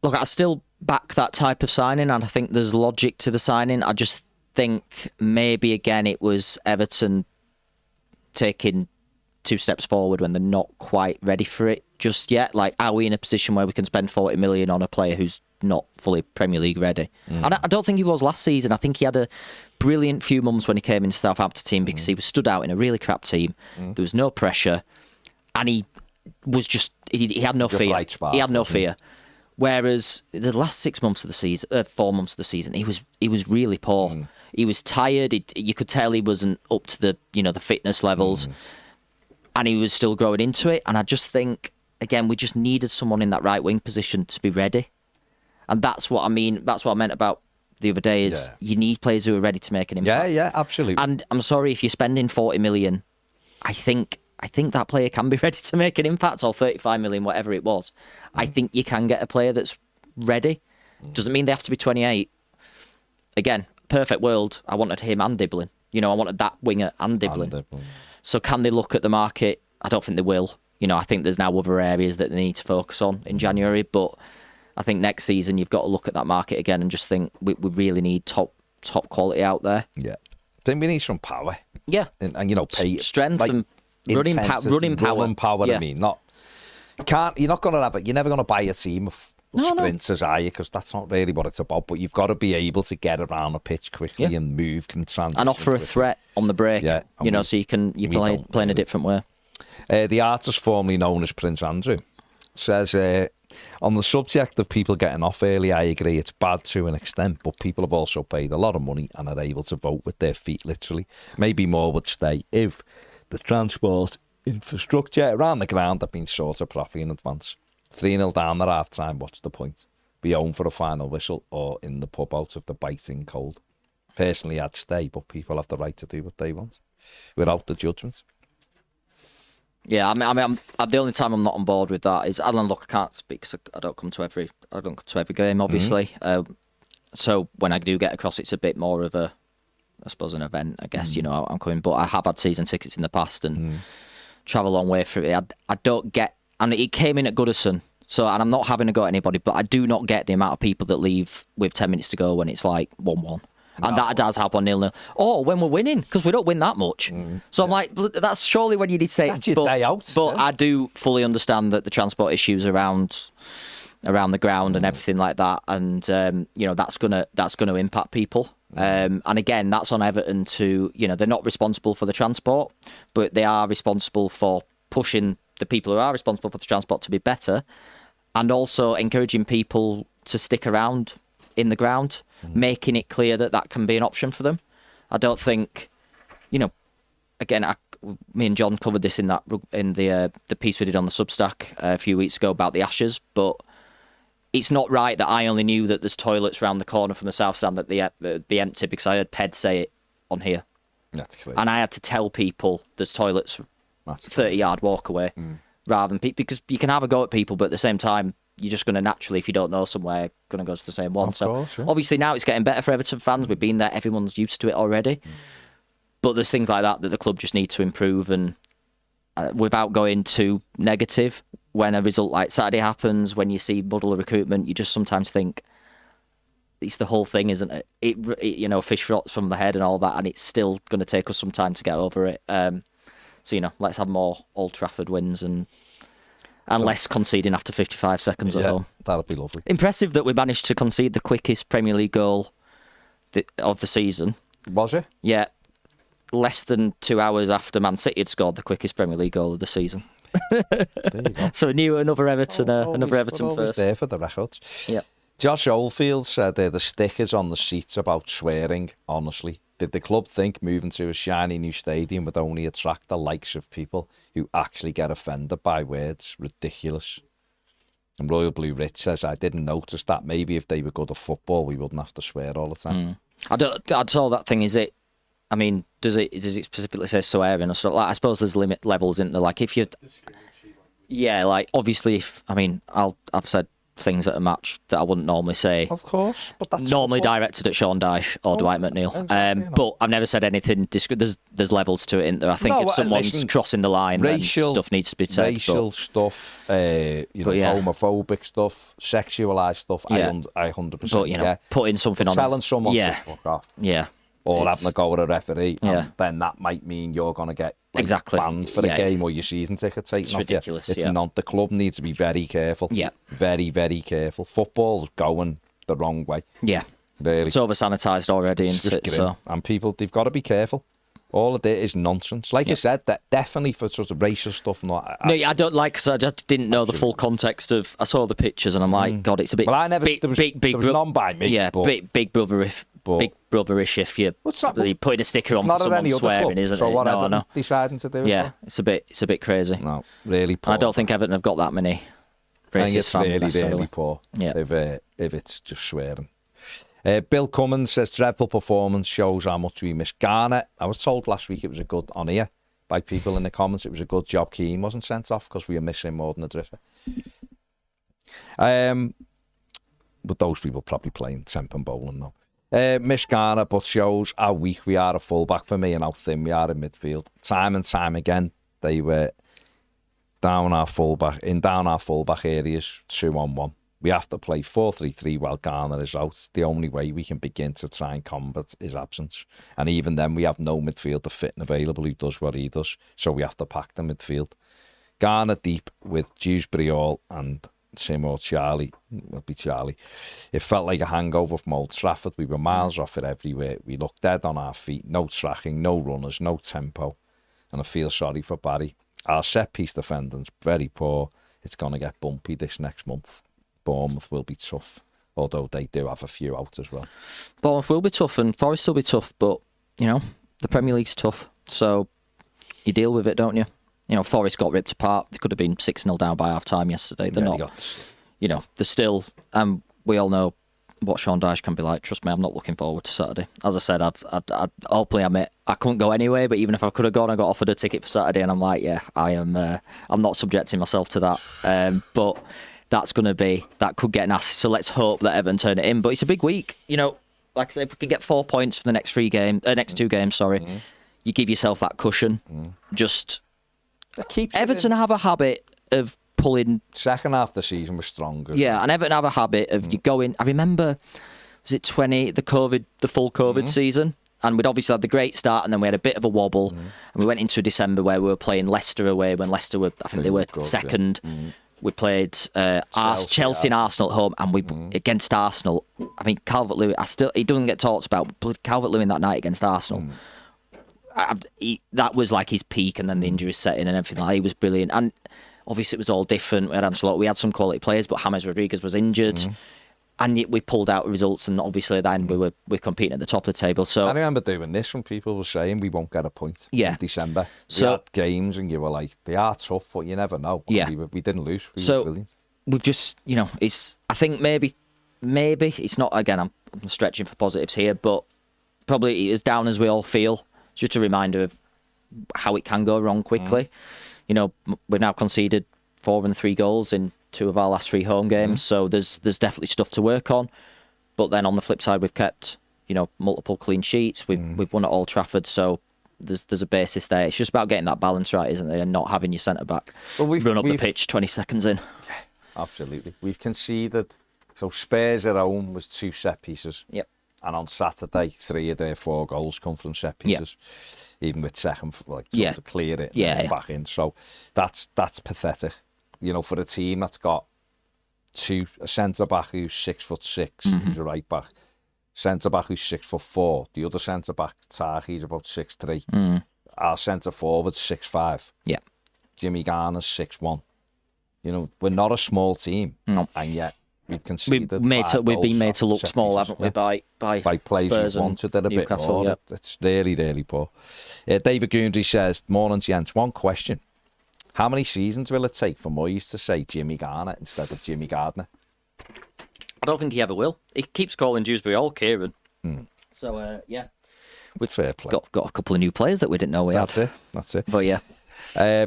B: Look, I still back that type of signing, and I think there's logic to the signing. I just think maybe again it was Everton taking 2 steps forward when they're not quite ready for it just yet. Like, are we in a position where we can spend 40 million on a player who's not fully Premier League ready? And I don't think he was last season. I think he had a brilliant few months when he came into Southampton team because he was stood out in a really crap team. There was no pressure, and he was just he had no fear. He had no fear. Whereas the last 6 months of the season, 4 months of the season, he was really poor. He was tired. You could tell he wasn't up to the fitness levels, and he was still growing into it. And I just think again we just needed someone in that right wing position to be ready, and that's what I mean. That's what I meant about the other day is you need players who are ready to make an impact.
A: Yeah, absolutely.
B: And I'm sorry if you're spending 40 million. I think that player can be ready to make an impact, or 35 million, whatever it was. I think you can get a player that's ready. Doesn't mean they have to be 28. Again, perfect world. I wanted him and Dibbling. I wanted that winger and Dibbling. So can they look at the market? I don't think they will. I think there's now other areas that they need to focus on in January. But I think next season you've got to look at that market again and just think we really need top quality out there.
A: Yeah. I think we need some power.
B: Yeah.
A: And
B: strength and running power.
A: Yeah. I mean, you're not going to have it. You're never going to buy a team of sprinters, are you? Because that's not really what it's about. But you've got to be able to get around the pitch quickly and move, can transition,
B: and offer a threat on the break. Yeah, so you're playing a different way.
A: The artist formerly known as Prince Andrew says on the subject of people getting off early, I agree it's bad to an extent, but people have also paid a lot of money and are able to vote with their feet, literally. Maybe more would stay if the transport infrastructure around the ground had been sorted properly in advance. 3-0 down at half-time, what's the point? Be home for a final whistle or in the pub out of the biting cold? Personally, I'd stay, but people have the right to do what they want without the judgment.
B: Yeah, I mean, the only time I'm not on board with that is, Alan, look, I can't speak because I don't come to every game, obviously. So when I do get across, it's a bit more of a, I suppose, an event, I guess, I'm coming. But I have had season tickets in the past and travel a long way through it. I don't get, and it came in at Goodison, and I'm not having a go at anybody, but I do not get the amount of people that leave with 10 minutes to go when it's like 1-1. And that does happen 0-0. Or when we're winning, because we don't win that much. So I'm like, that's surely when you need to say
A: that's your day out.
B: But I do fully understand that the transport issues around the ground and everything like that, and that's gonna impact people. And again, that's on Everton to, they're not responsible for the transport, but they are responsible for pushing the people who are responsible for the transport to be better, and also encouraging people to stick around in the ground, making it clear that can be an option for them. I don't think, again, me and John covered this in the piece we did on the Substack a few weeks ago about the Ashes, but it's not right that I only knew that there's toilets around the corner from the south stand that they'd be empty because I heard Ped say it on here.
A: That's clear.
B: And I had to tell people there's toilets 30-yard walk away, rather than because you can have a go at people, but at the same time, you're just going to naturally, if you don't know somewhere, going to go to the same one.
A: Of course, yeah.
B: Obviously now it's getting better for Everton fans. We've been there. Everyone's used to it already. But there's things like that the club just need to improve. And without going too negative, when a result like Saturday happens, when you see muddle of recruitment, you just sometimes think, it's the whole thing, isn't it? It fish rots from the head and all that, and it's still going to take us some time to get over it. So, let's have more Old Trafford wins and less conceding after 55 seconds at home.
A: That'd be lovely.
B: Impressive that we managed to concede the quickest Premier League goal of the season.
A: Was it?
B: Yeah. Less than 2 hours after Man City had scored the quickest Premier League goal of the season.
A: There you go.
B: So another Everton first.
A: There for the records.
B: Yeah.
A: Josh Oldfield said the stickers on the seats about swearing, honestly. Did the club think moving to a shiny new stadium would only attract the likes of people who actually get offended by words? Ridiculous. And Royal Blue Rich says, I didn't notice that. Maybe if they were good at football, we wouldn't have to swear all the time.
B: I'd saw that thing, is it? I mean, does it specifically say swearing or so? Like, I suppose there's limit levels, isn't there? Like if you, obviously, I've said things at a match that I wouldn't normally say.
A: Of course, but that's
B: normally
A: football.
B: Directed at Sean Dyche or Dwight McNeil.
A: Exactly,
B: but I've never said anything. There's levels to it, isn't there? I think if someone's crossing the line, racial then stuff needs to be said.
A: Racial stuff, homophobic stuff, sexualised stuff.
B: Yeah.
A: I 100%.
B: But putting something on,
A: telling someone to fuck off.
B: Yeah.
A: Or having a go at a referee, and then that might mean you're going to get banned for the game or your season ticket taken off you. It's ridiculous. It's not. The club needs to be very careful. Yeah. Very, very careful. Football's going the wrong way.
B: Yeah.
A: Really.
B: It's over-sanitised already, isn't it? So.
A: And people, they've got to be careful. All of it is nonsense. Like I said, that definitely for sort of racial stuff.
B: I don't like. So I just didn't know the full context of. I saw the pictures and I'm like, God, it's a bit.
A: Well, I never.
B: Big,
A: there was none by me.
B: Yeah,
A: but,
B: big brotherish if you're putting a sticker on for someone swearing, isn't
A: so
B: it?
A: What Everton deciding to do?
B: Yeah, it's a bit crazy.
A: No, really poor.
B: I don't think Everton have got that many racist fans.
A: It's really poor. Yeah. If it's just swearing. Bill Cummins says dreadful performance shows how much we miss Garner. I was told last week it was a good on here by people in the comments. It was a good job Keane wasn't sent off because we were missing more than a drifter. But those people probably playing temp and bowling now. Miss Garner, but shows how weak we are at fullback for me and how thin we are in midfield. Time and time again, they were down our fullback areas 2-on-1. We have to play 4-3-3 while Garner is out. It's the only way we can begin to try and combat his absence. And even then, we have no midfielder fit and available who does what he does. So we have to pack the midfield. Garner deep with Dewsbury Hall and Sim or Charlie. It'll be Charlie. It felt like a hangover from Old Trafford. We were miles off it everywhere. We looked dead on our feet. No tracking, no runners, no tempo. And I feel sorry for Barry. Our set-piece defending's very poor. It's going to get bumpy this next month. Bournemouth will be tough, although they do have a few out as well.
B: Bournemouth will be tough and Forest will be tough, but, the Premier League's tough, so you deal with it, don't you? Forest got ripped apart. They could have been 6-0 down by half-time yesterday. They're not, they're still, we all know what Sean Dyche can be like. Trust me, I'm not looking forward to Saturday. As I said, I hopefully I couldn't go anyway, but even if I could have gone, I got offered a ticket for Saturday and I'm like, I'm not subjecting myself to that. But that could get nasty. So let's hope that Everton turn it in. But it's a big week. Like I said, if we can get 4 points from the next two games, you give yourself that cushion. Just Everton have a habit of pulling.
A: Second half of the season was stronger.
B: Yeah, and Everton have a habit of you going. I remember, was it the full COVID season? And we'd obviously had the great start, and then we had a bit of a wobble, and we went into December where we were playing Leicester away. When Leicester were, I think they were second. Yeah. We played Chelsea and Arsenal at home, and we against Arsenal. I mean, Calvert-Lewin. He doesn't get talked about, but Calvert-Lewin that night against Arsenal. That was like his peak, and then the injuries set in and everything. He was brilliant, and obviously it was all different. We had Ancelotti, we had some quality players, but James Rodriguez was injured. And yet we pulled out results, and obviously then we're competing at the top of the table. So
A: I remember doing this when people were saying we won't get a point in December. So we had games, and you were like, they are tough, but you never know.
B: Yeah,
A: we didn't lose. We
B: were
A: brilliant.
B: We've just, it's. I think maybe it's not. Again, I'm stretching for positives here, but probably as down as we all feel, it's just a reminder of how it can go wrong quickly. We've now conceded 4 and 3 goals in 2 of our last 3 home games, so there's definitely stuff to work on. But then on the flip side, we've kept, multiple clean sheets. We've won at Old Trafford, so there's a basis there. It's just about getting that balance right, isn't it? And not having your centre back run up the pitch 20 seconds in.
A: Yeah, absolutely. We've conceded. So Spurs at home was 2 set pieces.
B: Yep.
A: And on Saturday, 3 of their 4 goals come from set pieces. Yep. Even with second, to clear it, and it's back in. So that's pathetic. For a team that's got a centre back who's 6'6", who's a right back. Centre back who's 6'4". The other centre back, Tahi's about 6'3". Our centre forward's 6'5".
B: Yeah.
A: Jimmy Garner's 6'1". We're not a small team, and yet we've conceded.
B: We've been made to look small, haven't we? By
A: players
B: Spurs
A: who wanted it a bit more.
B: Yeah.
A: It's really, really poor. David Goondry says, "Morning, gents. One question: how many seasons will it take for Moyes to say Jimmy Garner instead of Jimmy Gardner?"
B: I don't think he ever will. He keeps calling Dewsbury Hall Kieran. So,
A: With fair play.
B: Got a couple of new players that we didn't know we had.
A: That's it.
B: But yeah.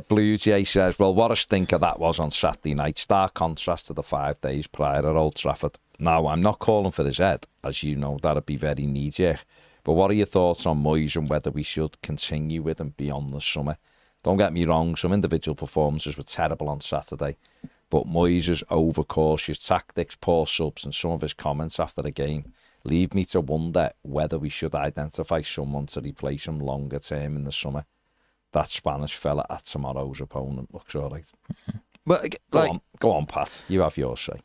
A: Blue Jay says, well, what a stinker that was on Saturday night. Stark contrast to the 5 days prior at Old Trafford. Now, I'm not calling for his head, as you know, that'd be very knee-jerk. But what are your thoughts on Moyes and whether we should continue with him beyond the summer? Don't get me wrong, some individual performances were terrible on Saturday. But Moyes' overcautious tactics, poor subs, and some of his comments after the game leave me to wonder whether we should identify someone to replace him longer term in the summer. That Spanish fella at tomorrow's opponent looks all right.
B: But
A: go on, Pat. You have your say.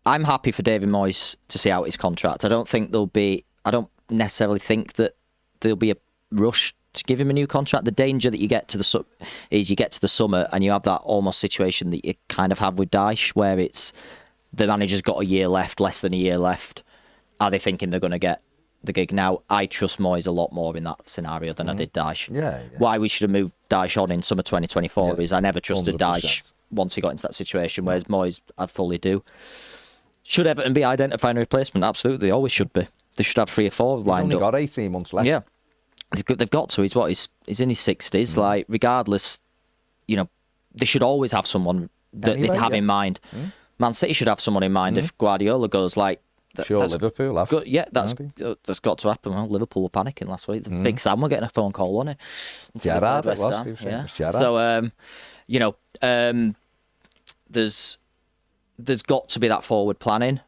B: I'm happy for David Moyes to see out his contract. I don't necessarily think that there'll be a rush to give him a new contract. The danger that you get to the summer and you have that almost situation that you kind of have with Dyche, where it's the manager's got a year left, less than a year left. Are they thinking they're going to get the gig now? I trust Moyes a lot more in that scenario than I did Dyche. Yeah. Why we should have moved Dyche on in summer 2024 is I never trusted 100%. Dyche once he got into that situation, whereas Moyes, I fully do. Should Everton be identifying a replacement? Absolutely, they always should be. They should have 3 or 4 lined up.
A: He's only got 18 months left.
B: Yeah. They've got to. He's in his 60s. Like, regardless, they should always have someone that they have in mind. Man City should have someone in mind if Guardiola goes like.
A: Liverpool have.
B: That's got to happen. Well, Liverpool were panicking last week. Big Sam were getting a phone call, wasn't it?
A: Jarrad, it was.
B: Yeah.
A: Jarrad.
B: So, there's got to be that forward planning.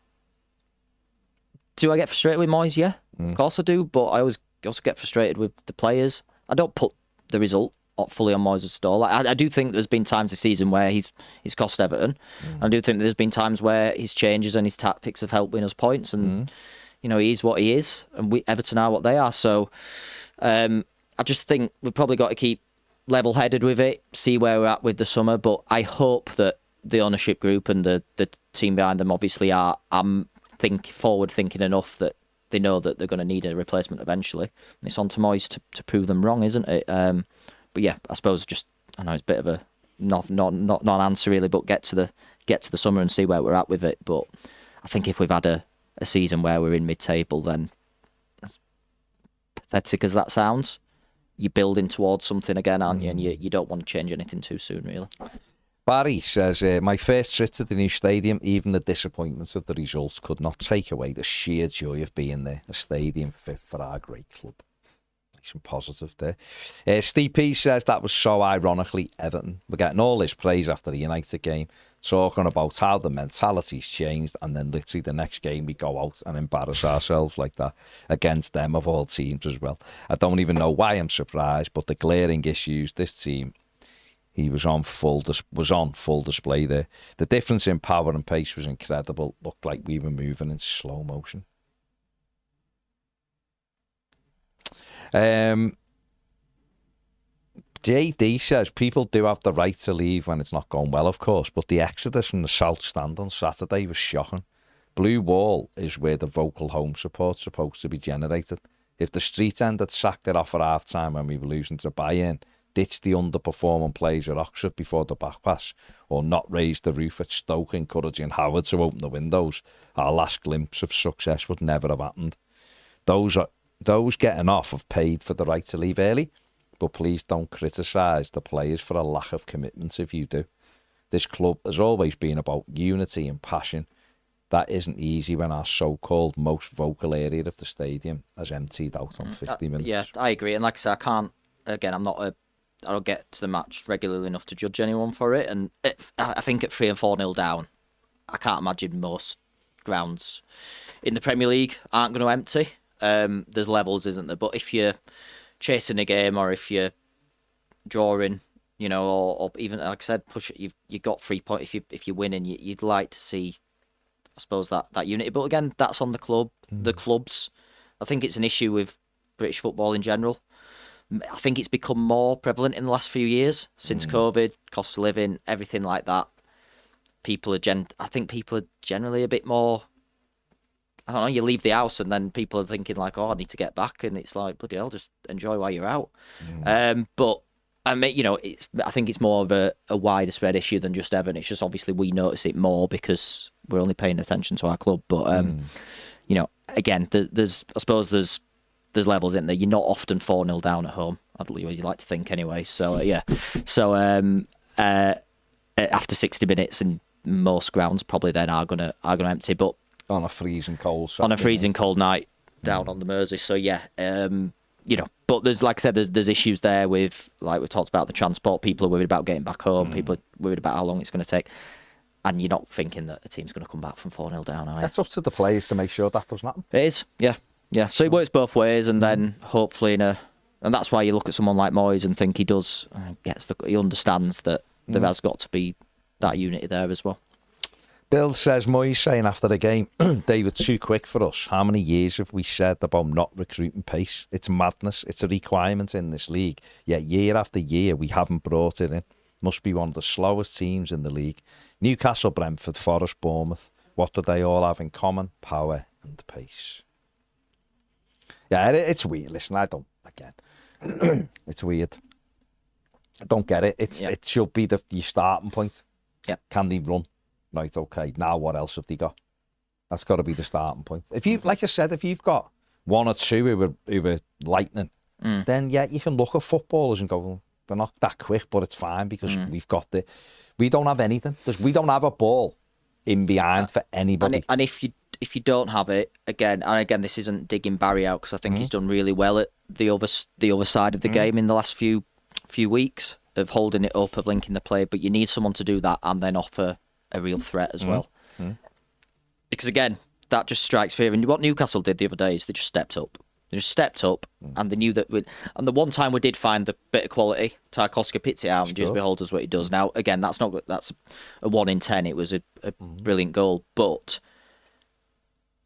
B: Do I get frustrated with Moyes? Yeah, of course I do. But I also get frustrated with the players. I don't put the result fully on Moyes' store. Like, I do think there's been times this season where he's cost Everton. I do think there's been times where his changes and his tactics have helped win us points. And he's what he is, and Everton are what they are. So I just think we've probably got to keep level-headed with it, see where we're at with the summer. But I hope that the ownership group and the team behind them obviously are forward-thinking enough that they know that they're going to need a replacement eventually. And it's on to Moyes to prove them wrong, isn't it? But yeah, I suppose I know it's a bit of a not non-answer really, but get to the summer and see where we're at with it. But I think if we've had a season where we're in mid-table, then as pathetic as that sounds, you're building towards something again, aren't you? And you don't want to change anything too soon, really.
A: Barry says, my first trip to the new stadium, even the disappointments of the results could not take away the sheer joy of being there. A stadium fit for our great club. Some positive there. Steve P says that was so ironically Everton. We're getting all this praise after the United game, talking about how the mentality's changed, and then literally the next game we go out and embarrass ourselves like that against them of all teams as well. I don't even know why I'm surprised, but the glaring issues this team was on full display there. The difference in power and pace was incredible. Looked like we were moving in slow motion. JD says people do have the right to leave when it's not going well, of course, but the exodus from the South Stand on Saturday was shocking. Blue Wall is where the vocal home support's supposed to be generated. If the street end had sacked it off at half-time when we were losing to Brien, ditched the underperforming players at Oxford before the back pass, or not raised the roof at Stoke encouraging Howard to open the windows, our last glimpse of success would never have happened. Those getting off have paid for the right to leave early, but please don't criticise the players for a lack of commitment if you do. This club has always been about unity and passion. That isn't easy when our so-called most vocal area of the stadium has emptied out on 50 minutes.
B: Yeah, I agree. And like I said, I don't get to the match regularly enough to judge anyone for it. And I think at 3 and 4-0 down, I can't imagine most grounds in the Premier League aren't going to empty. There's levels, isn't there? But if you're chasing a game or if you're drawing, or even, like I said, push it, you've got 3 points. If you're winning, you'd like to see, I suppose, that unity. But again, that's on the clubs. I think it's an issue with British football in general. I think it's become more prevalent in the last few years since COVID, cost of living, everything like that. I think people are generally a bit more, I don't know, you leave the house and then people are thinking like, oh, I need to get back. And it's like, bloody hell, just enjoy while you're out. But I mean, I think it's more of a wider spread issue than just Everton. It's just obviously we notice it more because we're only paying attention to our club. But, again, there's levels in there. You're not often 4-0 down at home. I believe you like to think anyway. So, after 60 minutes, and most grounds probably then are gonna empty. But
A: on a freezing cold
B: night down on the Mersey. So but there's, like I said, there's issues there with, like we talked about, the transport. People are worried about getting back home. People are worried about how long it's going to take. And you're not thinking that a team's going to come back from 4-0 down, are you?
A: It's up to the players to make sure that doesn't happen.
B: It is, yeah. So it works both ways, and then hopefully and that's why you look at someone like Moyes and think he understands that there has got to be that unity there as well.
A: Bill says, Moyes saying after the game, they were too quick for us. How many years have we said about not recruiting pace? It's madness. It's a requirement in this league. Yet year after year, we haven't brought it in. Must be one of the slowest teams in the league. Newcastle, Brentford, Forest, Bournemouth. What do they all have in common? Power and pace. Yeah, it's weird. Listen, it's weird. I don't get it. It should be your starting point.
B: Yeah.
A: Can they run? Right, okay. Now what else have they got? That's got to be the starting point. If you, like I said, if you've got one or two who were lightning, then you can look at footballers and go, well, they're not that quick, but it's fine because we've got we don't have anything. We don't have a ball in behind for anybody.
B: And if you don't have it, again, this isn't digging Barry out because I think he's done really well at the other side of the game in the last few weeks of holding it up, of linking the play. But you need someone to do that and then offer a real threat as well. Because again, that just strikes fear. And what Newcastle did the other day is they just stepped up. And they knew that. And the one time we did find the bit of quality, Tarkowski picked it out, and just behold us what he does. Now, again, that's not good. That's a 1 in 10. It was a brilliant goal. But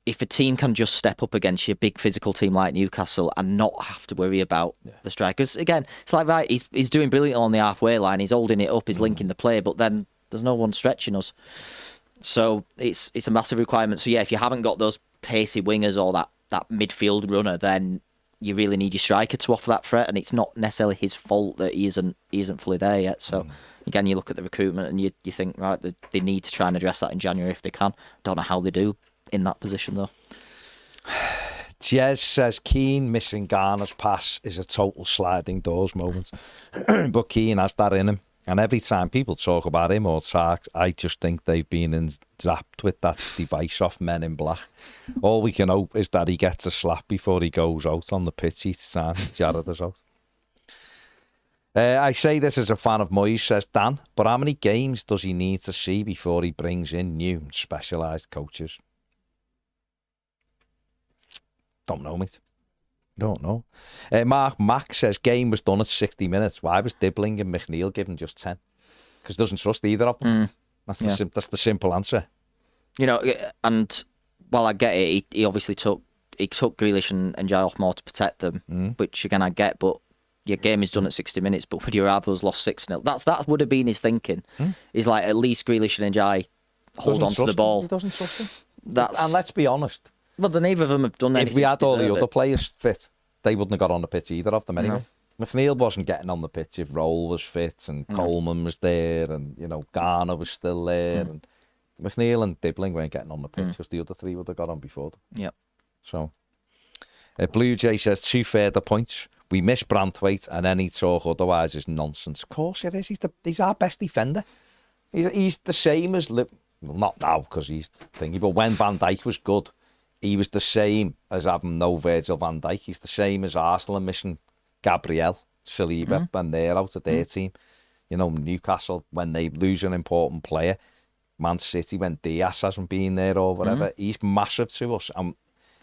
B: if a team can just step up against your big physical team like Newcastle and not have to worry about the strikers, again, it's like, right, he's doing brilliant on the halfway line. He's holding it up. He's linking the play, but then there's no one stretching us. So it's a massive requirement. So if you haven't got those pacey wingers or that midfield runner, then you really need your striker to offer that threat, and it's not necessarily his fault that he isn't fully there yet. So again, you look at the recruitment and you think, right, they need to try and address that in January if they can. Don't know how they do in that position though.
A: Jez says Keane missing Garner's pass is a total sliding doors moment, but Keane has that in him. And every time people talk about him or talk, I just think they've been zapped with that device off Men in Black. All we can hope is that he gets a slap before he goes out on the pitch each time Jarrad is out. I say this as a fan of Moyes, says Dan, but how many games does he need to see before he brings in new specialised coaches? Don't know, mate. Don't know. Mark Mack says game was done at 60 minutes. Why was Dibbling and McNeil given just 10? Because he doesn't trust either of them. That's the simple answer.
B: And while I get it, he obviously took Grealish and Jai off more to protect them, which again I get, but your game is done at 60 minutes, but would you rather us lost 6-0? That would have been his thinking. He's like, at least Grealish and Jai hold on to the ball.
A: He doesn't trust him. And let's be honest.
B: Well, neither of them have done anything.
A: If we had all the other players fit, they wouldn't have got on the pitch either of them anyway. No. McNeil wasn't getting on the pitch if Roll was fit and Coleman was there and, Garner was still there. And McNeil and Dibbling weren't getting on the pitch because the other three would have got on before them.
B: Yep.
A: So, Blue Jay says 2 further points. we miss Branthwaite, and any talk otherwise is nonsense. Of course it is. He's our best defender. He's the same as... Well, not now, because he's thinking, but when Van Dijk was good, he was the same as having no Virgil van Dijk. He's the same as Arsenal missing Gabriel, Saliba, when they're out of their team. You know, Newcastle, when they lose an important player, Man City, when Diaz hasn't been there or whatever, he's massive to us. And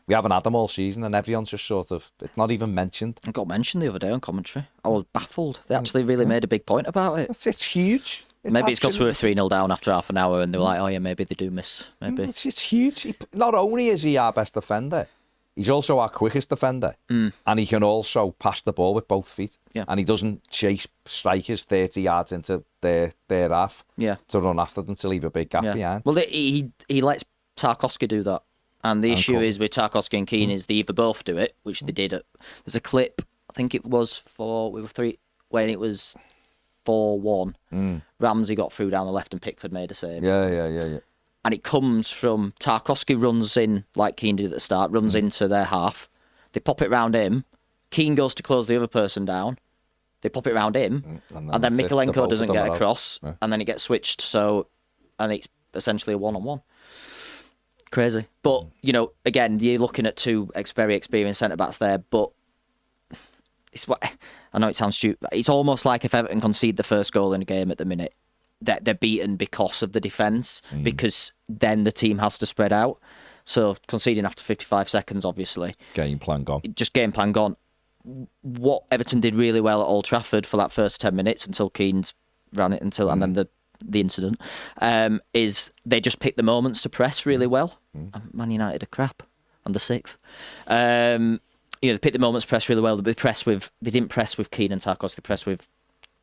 A: we haven't had him all season, and everyone's just sort of, it's not even mentioned.
B: It got mentioned the other day on commentary. I was baffled. They actually really made a big point about it.
A: It's huge.
B: Maybe it's because we were 3-0 down after half an hour and they were like, oh yeah, maybe they do miss. Maybe.
A: It's huge. Not only is he our best defender, he's also our quickest defender. And he can also pass the ball with both feet.
B: Yeah.
A: And he doesn't chase strikers 30 yards into their half to run after them to leave a big gap behind.
B: Well, he lets Tarkowski do that. And the issue is with Tarkowski and Keane is they either both do it, which they did. There's a clip, I think it was when it was 4-1. Ramsey got through down the left and Pickford made a save.
A: Yeah.
B: And it comes from Tarkowski runs in, like Keane did at the start, runs into their half. They pop it round him. Keane goes to close the other person down. They pop it round him. And then Mikolenko doesn't get across. Yeah. And then it gets switched. And it's essentially a one-on-one. Crazy. But, you know, again, you're looking at two very experienced centre-backs there, but I know it sounds stupid, but it's almost like if Everton concede the first goal in a game at the minute, that they're beaten because of the defence, because then the team has to spread out. So conceding after 55 seconds, obviously.
A: Game plan gone.
B: Just game plan gone. What Everton did really well at Old Trafford for that first 10 minutes until Keane's ran it and then the incident, is they just picked the moments to press really well. Man United are crap on the 6th. They picked the moments to press really well. They didn't press with Keane and Tarkowski. They pressed with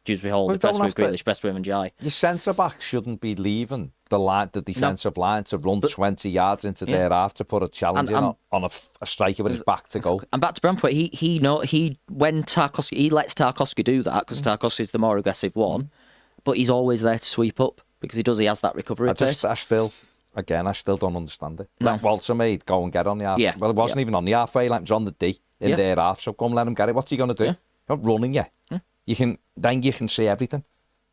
B: Dewsbury Hall. They pressed with Grealish. Pressed with Njai.
A: Your centre back shouldn't be leaving the defensive line to run 20 yards into their half to put a challenge on a striker with his back to goal.
B: And back to Branthwaite, when Tarkowski, he lets Tarkowski do that because Tarkowski is the more aggressive one, but he's always there to sweep up because he has that recovery pace. I still
A: don't understand it. Let Walter made go and get on the half. Yeah. Well, it wasn't even on the halfway line, it was on the D in their half, so come let him get it. What's he going to do? Yeah. You're not running yet. Yeah. You can see everything.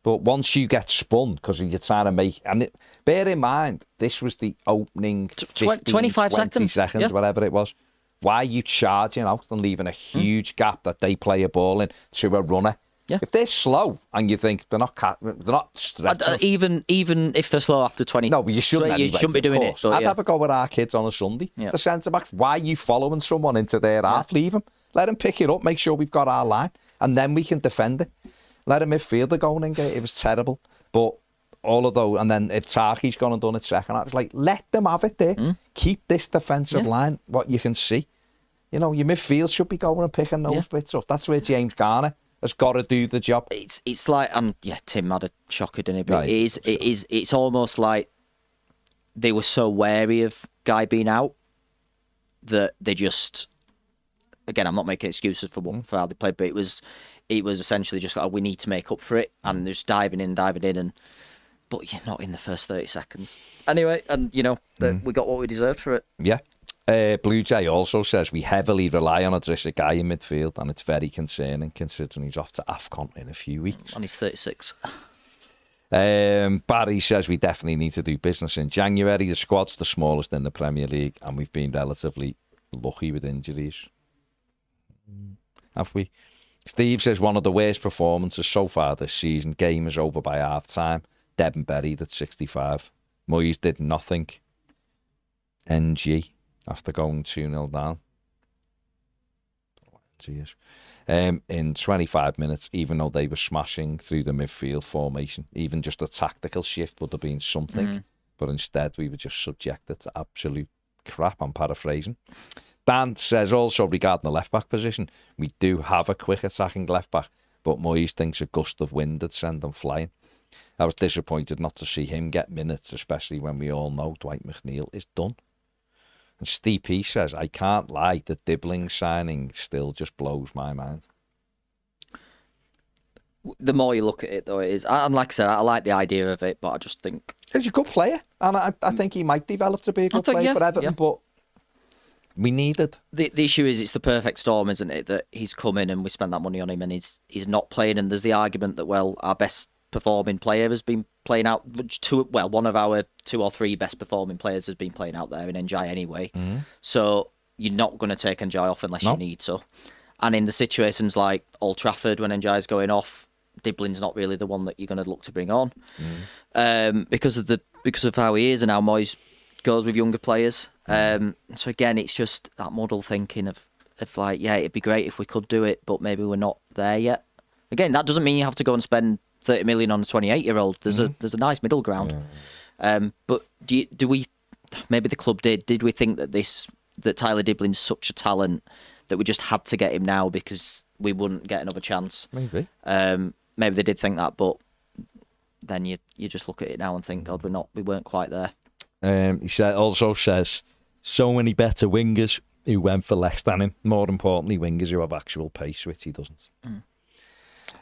A: But once you get spun, because you're trying to make... And bear in mind, this was the opening
B: 25
A: seconds, whatever it was. Why are you charging out and leaving a huge gap that they play a ball in to a runner? Yeah. If they're slow and you think they're not stretching...
B: even if they're slow after 20...
A: No, but you shouldn't
B: be doing it.
A: I'd have a go with our kids on a Sunday. Yeah. The centre-backs, why are you following someone into their half? Leave them. Let them pick it up, make sure we've got our line, and then we can defend it. Let a midfielder go in and get it. It was terrible. But all of those, and then if Tarky's gone and done it second, I was like, let them have it there. Keep this defensive line, what you can see. You know, your midfield should be going and picking those bits up. That's where James Garner has got to do the job.
B: It's like, Tim had a shocker, didn't he? But it's almost like they were so wary of Guy being out that they just, again, I'm not making excuses for how they played, but it was essentially just like, we need to make up for it, and they're just diving in, but you're not in the first 30 seconds. Anyway, and we got what we deserved for it.
A: Yeah. Blue Jay also says we heavily rely on Idrissa Guy in midfield, and it's very concerning considering he's off to AFCON in a few weeks.
B: And he's 36.
A: Barry says we definitely need to do business in January. The squad's the smallest in the Premier League, and we've been relatively lucky with injuries. Have we? Steve says one of the worst performances so far this season. Game is over by half time. Devin buried at 65. Moyes did nothing. NG after going 2-0 down. In 25 minutes, even though they were smashing through the midfield formation, even just a tactical shift would have been something. But instead, we were just subjected to absolute crap. I'm paraphrasing. Dan says also regarding the left-back position, we do have a quick attacking left-back, but Moyes thinks a gust of wind would send them flying. I was disappointed not to see him get minutes, especially when we all know Dwight McNeil is done. And Steve P says, I can't lie, the Dibbling signing still just blows my mind.
B: The more you look at it, though, it is. And like I said, I like the idea of it, but I just think...
A: He's a good player, and I think he might develop to be a good player for Everton, but... we needed.
B: The issue is it's the perfect storm, isn't it? That he's come in and we spent that money on him and he's not playing. And there's the argument that, well, our best performing player has been playing out. One of our 2 or 3 best performing players has been playing out there in Njai anyway. So you're not going to take Njai off unless you need to. And in the situations like Old Trafford when Njai's going off, Diblin's not really the one that you're going to look to bring on because of how he is and how Moyes goes with younger players. So again, it's just that muddle thinking of like, yeah, it'd be great if we could do it, but maybe we're not there yet. Again, that doesn't mean you have to go and spend 30 million on a 28-year-old. There's a nice middle ground. But do we? Maybe the club did we think that Tyler Diblin's such a talent that we just had to get him now because we wouldn't get another chance?
A: Maybe.
B: Maybe they did think that, but then you just look at it now and think, God, we weren't quite there.
A: He also says so many better wingers who went for less than him. More importantly, wingers who have actual pace, which he doesn't.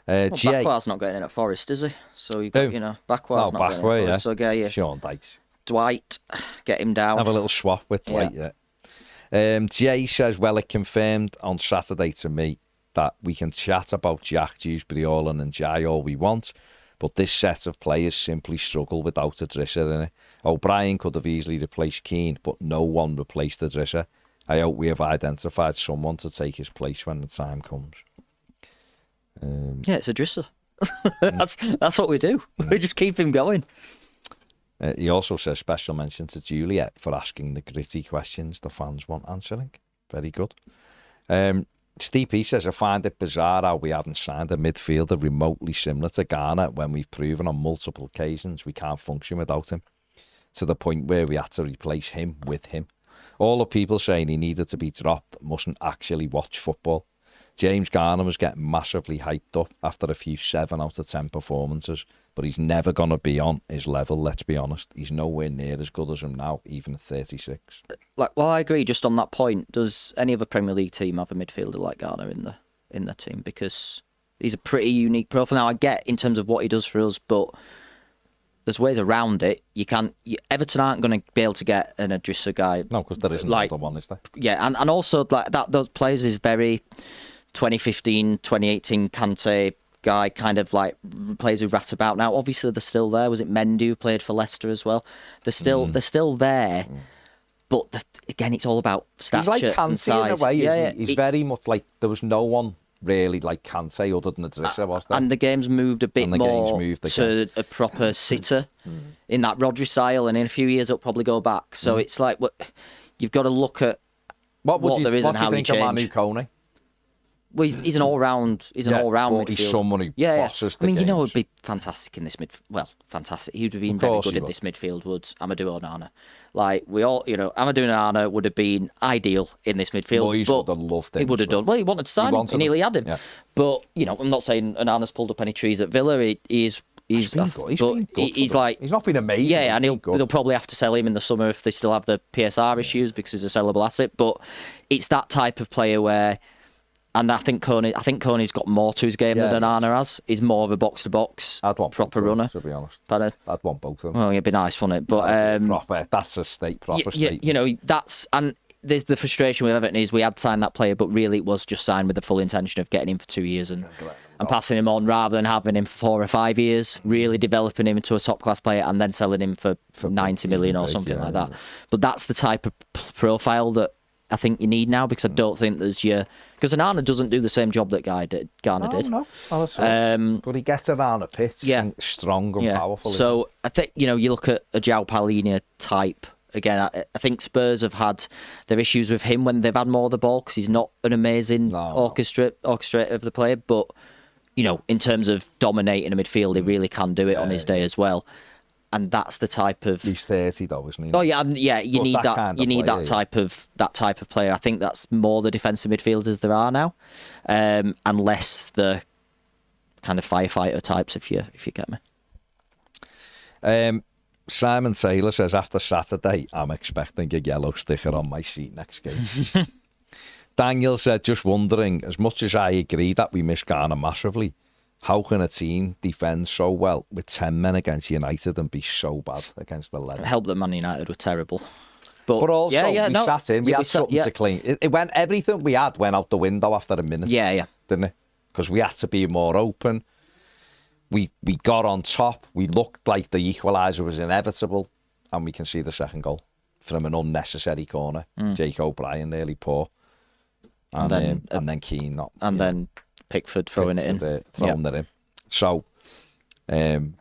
B: Bakwa's not getting in at Forest, is he? So you got, Bakwa's not getting in at Forest. So yeah,
A: Sean Dyche.
B: Dwight, get him down.
A: Have a little swap with Dwight. Jay says, well, it confirmed on Saturday to me that we can chat about Jack, Dewsbury, Orlan and Jai all we want, but this set of players simply struggle without Idrissa in it. O'Brien could have easily replaced Keane, but no one replaced Idrissa. I hope we have identified someone to take his place when the time comes.
B: It's Idrissa. That's what we do. We just keep him going.
A: He also says special mention to Juliet for asking the gritty questions the fans want answering. Very good. Steve P says, I find it bizarre how we haven't signed a midfielder remotely similar to Garner when we've proven on multiple occasions we can't function without him, to the point where we had to replace him with him. All the people saying he needed to be dropped mustn't actually watch football. James Garner was getting massively hyped up after a few 7 out of 10 performances, but he's never going to be on his level, let's be honest. He's nowhere near as good as him now, even at 36.
B: Well, I agree just on that point. Does any other Premier League team have a midfielder like Garner in the team? Because he's a pretty unique profile. Now, I get in terms of what he does for us, but there's ways around it. Everton aren't going to be able to get an Idrissa guy.
A: No, because there isn't another one, is there?
B: Yeah, and also like that, those players is very 2015, 2018 Kante guy, kind of like players who rat about. Now, obviously, they're still there. Was it Mendy who played for Leicester as well? They're still there. But again, it's all about stature. He's like Kante
A: in a way, isn't he? He's very much like, there was no one really like Kante other than Idrissa, was there?
B: And the game's moved a bit more to a proper sitter in that Rodri style, and in a few years it'll probably go back. So it's like, you've got to look at what there is and how you change.
A: What do you think of Manu Kone?
B: Well, he's an all-round. He's an all-round midfielder.
A: He's someone who bosses the games.
B: It would be fantastic in this fantastic. He would have been very good in this midfield. Would Amadou Onana? Like we all, Amadou Onana would have been ideal in this midfield.
A: Moyes would have loved him.
B: He would have done. Well, he wanted to sign him. He nearly had him. Yeah. But I'm not saying Onana's pulled up any trees at Villa. He's been good. He's
A: not been amazing.
B: Yeah, and they'll probably have to sell him in the summer if they still have the PSR issues because he's a sellable asset. But it's that type of player where. And I think Kone's got more to his game than Onana has. He's more of a box-to-box proper runner.
A: To be honest.
B: Pardon?
A: I'd want both of them.
B: Well, it'd be nice, wouldn't it? But
A: that's a proper state.
B: And there's the frustration with Everton is we had signed that player, but really it was just signed with the full intention of getting him for 2 years and passing him on rather than having him for 4 or 5 years, really developing him into a top-class player and then selling him for 90 million or something like that. But that's the type of profile that I think you need now, because I don't think there's because Onana doesn't do the same job that Garner did.
A: No, but he gets around a pitch, strong and powerful.
B: So I think you look at a João Palhinha type again. I think Spurs have had their issues with him when they've had more of the ball because he's not an amazing orchestrator of the player, but in terms of dominating a midfield, he really can do it on his day as well. And that's the type of.
A: He's 30 though, isn't he?
B: Oh yeah. You need that. You need that type of player. I think that's more the defensive midfielders there are now, and less the kind of firefighter types. If you get
A: me. Simon Taylor says after Saturday, I'm expecting a yellow sticker on my seat next game. Daniel said, just wondering, as much as I agree that we miss Garner massively. How can a team defend so well with 10 men against United and be so bad against 11?
B: It helped that Man United were terrible.
A: But also, sat in. We had something to clean. It went. Everything we had went out the window after a minute.
B: Yeah.
A: Didn't it? Because we had to be more open. We got on top. We looked like the equaliser was inevitable, and we can see the second goal from an unnecessary corner. Jake O'Brien nearly poor, and then Keane not,
B: and then Pickford throwing it in.
A: So,
B: and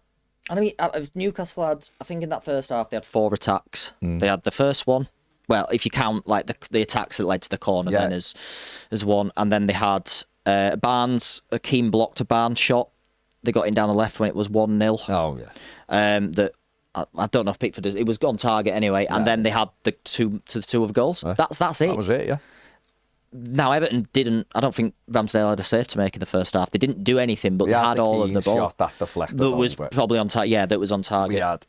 B: I mean, Newcastle had, I think in that first half they had 4 attacks. They had the first one. Well, if you count like the attacks that led to the corner, then as one, and then they had Barnes. Keane blocked a Barnes shot. They got in down the left when it was 1-0.
A: Oh yeah.
B: That I don't know if Pickford it was on target anyway, and then they had the two other goals. That's it.
A: That was it. Yeah.
B: Now Everton didn't. I don't think Ramsdale had a save to make in the first half. They didn't do anything, but they had all of the ball.
A: Shot that deflected.
B: That was probably on target. Yeah, that was on target.
A: We had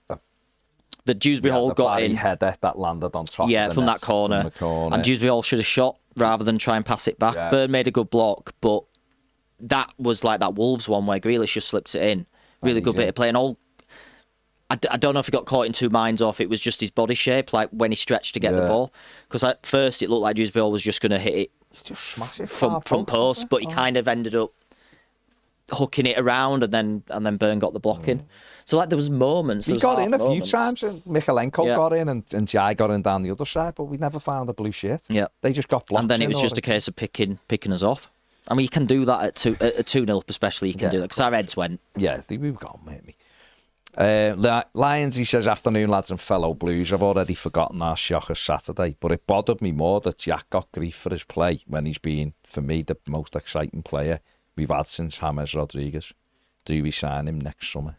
B: the Dewsbury Hall got in.
A: Header that landed on top.
B: Yeah, from that corner. And Dewsbury Hall should have shot rather than try and pass it back. Yeah. Burn made a good block, but that was like that Wolves one where Grealish just slips it in. Really good bit of play. And I don't know if he got caught in two minds or if it was just his body shape, like when he stretched to get the ball. Because at first it looked like Dewsbury Hall was just going to hit it, from post, but he kind of ended up hooking it around, and then Burn got the block in. So like there was moments.
A: He got in a few times, and Michaelenko got in, and Jai got in down the other side, but we never found the blue shirt.
B: Yeah,
A: they just got blocked.
B: And then it was just a case of picking us off. I mean, you can do that at 2-0 up, especially. You can do that because our heads went.
A: Yeah, we've got on, mate. Lions, he says, afternoon, lads and fellow Blues. I've already forgotten our shocker Saturday, but it bothered me more that Jack got grief for his play when he's been, for me, the most exciting player we've had since James Rodriguez. Do we sign him next summer?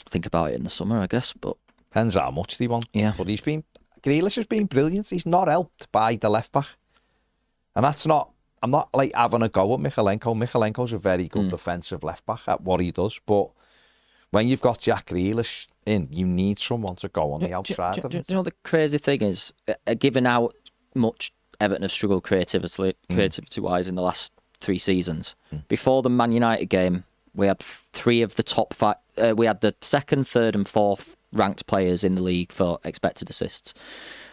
B: Think about it in the summer, I guess, but
A: depends how much they want.
B: Yeah,
A: but Grealish has been brilliant. He's not helped by the left back, and that's not. I'm not like having a go at Michaelenko. Michaelenko's a very good defensive left back at what he does, but when you've got Jack Grealish in, you need someone to go on the outside of it.
B: Do you know the crazy thing is, given how much Everton have struggled creativity-wise in the last 3 seasons, before the Man United game, we had 3 of the top 5. We had the 2nd, 3rd, and 4th ranked players in the league for expected assists,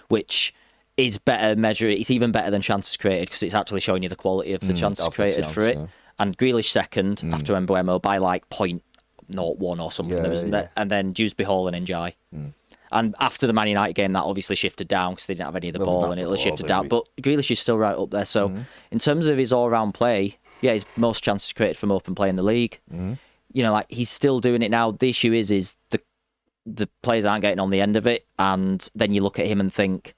B: which is better measure. It's even better than chances created because it's actually showing you the quality of the chances created for it. Yeah. And Grealish 2nd after Mbeumo by like 0.01 or something. And then Dewsbury Hall and Njai. And after the Man United game, that obviously shifted down because they didn't have any of the ball, and it'll shifted down. But Grealish is still right up there. So in terms of his all-round play, his most chances created from open play in the league. You know, like he's still doing it now. The issue is the players aren't getting on the end of it, and then you look at him and think,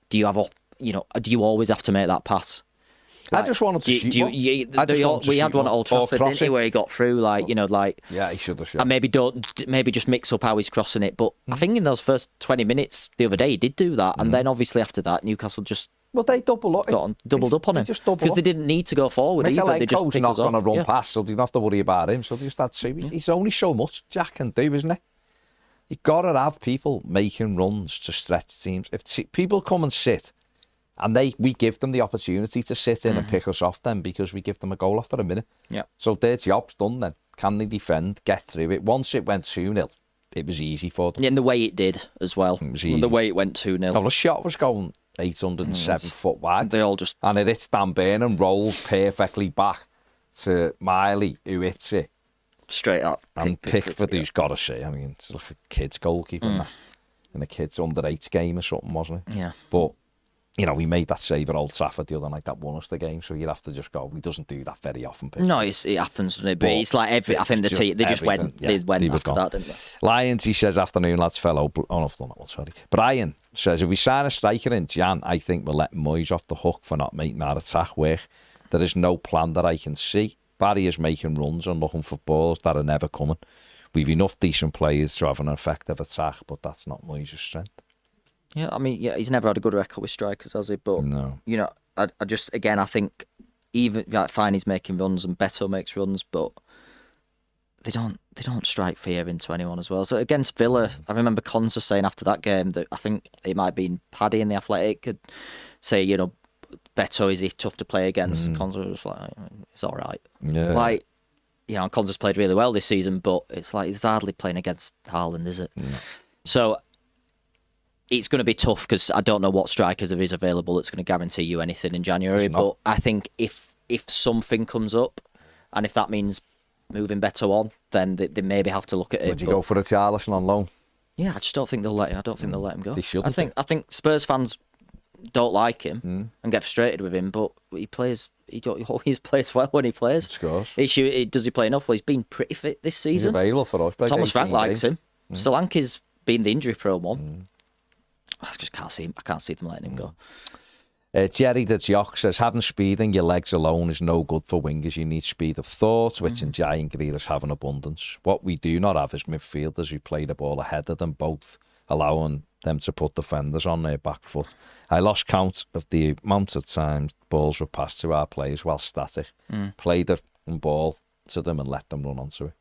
B: do you always have to make that pass?
A: Like, I just wanted to
B: we had one at Old Trafford, didn't he, where he got through,
A: yeah, he should have shot.
B: And maybe just mix up how he's crossing it. But I think in those first 20 minutes the other day, he did do that, and then obviously after that, Newcastle just
A: they doubled up on
B: him because they didn't need to go forward either. They just picked us off.
A: Not going to run past, so they don't have to worry about him. So they just had to see. He's only so much Jack can do, isn't he? You've got to have people making runs to stretch teams. If people come and sit, and we give them the opportunity to sit in and pick us off then because we give them a goal after a minute.
B: Yeah.
A: So their job's done then. Can they defend, get through it? Once it went 2-0, it was easy for them.
B: Yeah, and the way it did as well. It was easy. The way it went 2-0.
A: Well, the shot was going 807 foot wide.
B: They all just...
A: And it hits Dan Burn and rolls perfectly back to Miley, who hits it.
B: Straight up.
A: And Pickford, who's got to see. I mean, it's like a kid's goalkeeper in a kid's under-8 game or something, wasn't it?
B: Yeah.
A: But, you know, we made that save at Old Trafford the other night that won us the game, so you'd have to just go. He doesn't do that very often, Pickford.
B: No, it happens, doesn't it? But it's like I think the team, they just went after that, didn't they?
A: Lions, he says, afternoon, lads, fellow. Oh, no, I've done that one, sorry. Brien says, if we sign a striker in Jan, I think we'll let Moyes off the hook for not making our attack work. There is no plan that I can see. Barry is making runs and looking for balls that are never coming. We've enough decent players to have an effective attack, but that's not Moyes' strength.
B: Yeah, I mean, he's never had a good record with strikers, has he? But,
A: no.
B: You know, I just, again, I think even, fine, he's making runs and Beto makes runs, but they don't strike fear into anyone as well. So against Villa, I remember Conza saying after that game that I think it might have been Paddy in the Athletic could say, you know, Beto, is he tough to play against? And Conza was like, it's all right.
A: Yeah.
B: Like, you know, Conza's played really well this season, but it's like he's hardly playing against Haaland, is it?
A: No.
B: So it's going to be tough because I don't know what strikers there is available that's going to guarantee you anything in January. But I think if something comes up, and if that means moving Beto on, then they maybe have to look at it.
A: Would you go for a Charlison on loan?
B: Yeah, I just don't think they'll let him. I don't think they'll let him go.
A: They shouldn't.
B: I think Spurs fans don't like him and get frustrated with him, but he always plays well when he plays.
A: Scores.
B: Does he play enough? Well, he's been pretty fit this season.
A: He's available for us.
B: Thomas Frank likes him. Solanke's been the injury-prone one. I just can't see him. I can't see them letting him go.
A: Jerry the Jock says, having speed in your legs alone is no good for wingers. You need speed of thought, which Njai and Grealish have in abundance. What we do not have is midfielders who play the ball ahead of them, both allowing them to put defenders on their back foot. I lost count of the amount of times balls were passed to our players while static. Play the ball to them and let them run onto it.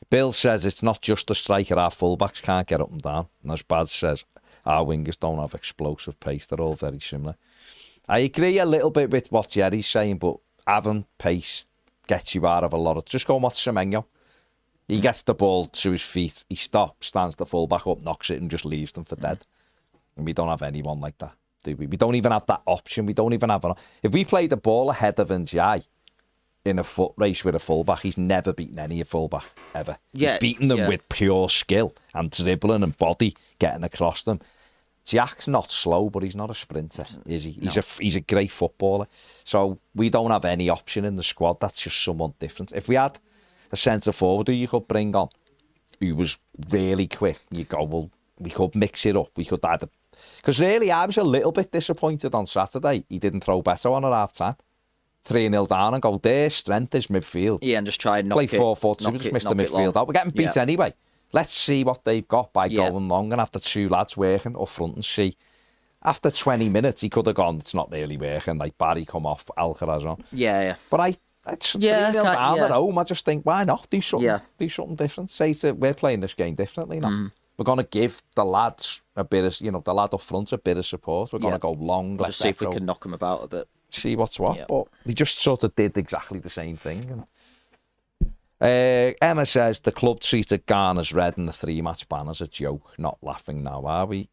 A: Bill says it's not just the striker, our fullbacks can't get up and down. And as Baz says, our wingers don't have explosive pace. They're all very similar. I agree a little bit with what Jerry's saying, but having pace gets you out of a lot of... Just go and watch Semenyo. He gets the ball to his feet, he stops, stands the full-back up, knocks it and just leaves them for dead. And we don't have anyone like that, do we? We don't even have that option. We don't even have... If we play the ball ahead of Njai in a foot race with a full-back, he's never beaten any full-back, ever. Yeah, he's beaten them with pure skill and dribbling and body, getting across them. Jack's not slow, but he's not a sprinter, is he? He's a great footballer. So we don't have any option in the squad. That's just someone different. If we had a centre forward who you could bring on, who was really quick, you go, well, we could mix it up. We could add... Because really, I was a little bit disappointed on Saturday. He didn't throw Beto on at half-time. 3-0 down and go, their strength is midfield.
B: Yeah, and just try and knock
A: Play 4-4-2, we just missed the midfield out. We're getting beat anyway. Let's see what they've got by going long. And after two lads working up front and see. After 20 minutes, he could have gone, it's not really working. Like Barry come off, Alcaraz on.
B: Yeah.
A: But it's 3-0 down at home. I just think, why not do something? Yeah. Do something different. Say we're playing this game differently now. We're going to give the lads a bit of, the lad up front a bit of support. We're going to go long.
B: We'll just see if we can knock them about a bit.
A: See what's what. Yeah. But we just sort of did exactly the same thing. Emma says the club treated Garner's red and the 3-match ban as a joke. Not laughing now, are we?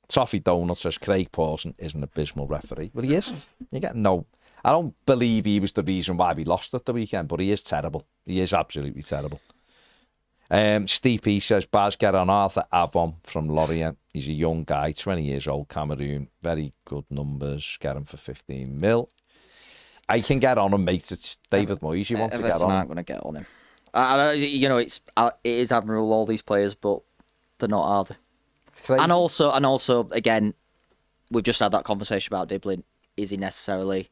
A: Toffee Donut says Craig Pawson is an abysmal referee. Well, he is. You get no. I don't believe he was the reason why we lost at the weekend, but he is terrible. He is absolutely terrible. Steve P says Baz, get on Arthur Avon from Lorient. He's a young guy, 20 years old, Cameroon. Very good numbers. Get him for 15 mil. I can get on him, mate. It's David Moyes you want to get on.
B: I'm not going to get on him. It is admirable, all these players, but they're not, are they? And also, again, we've just had that conversation about Dibbling. Is he necessarily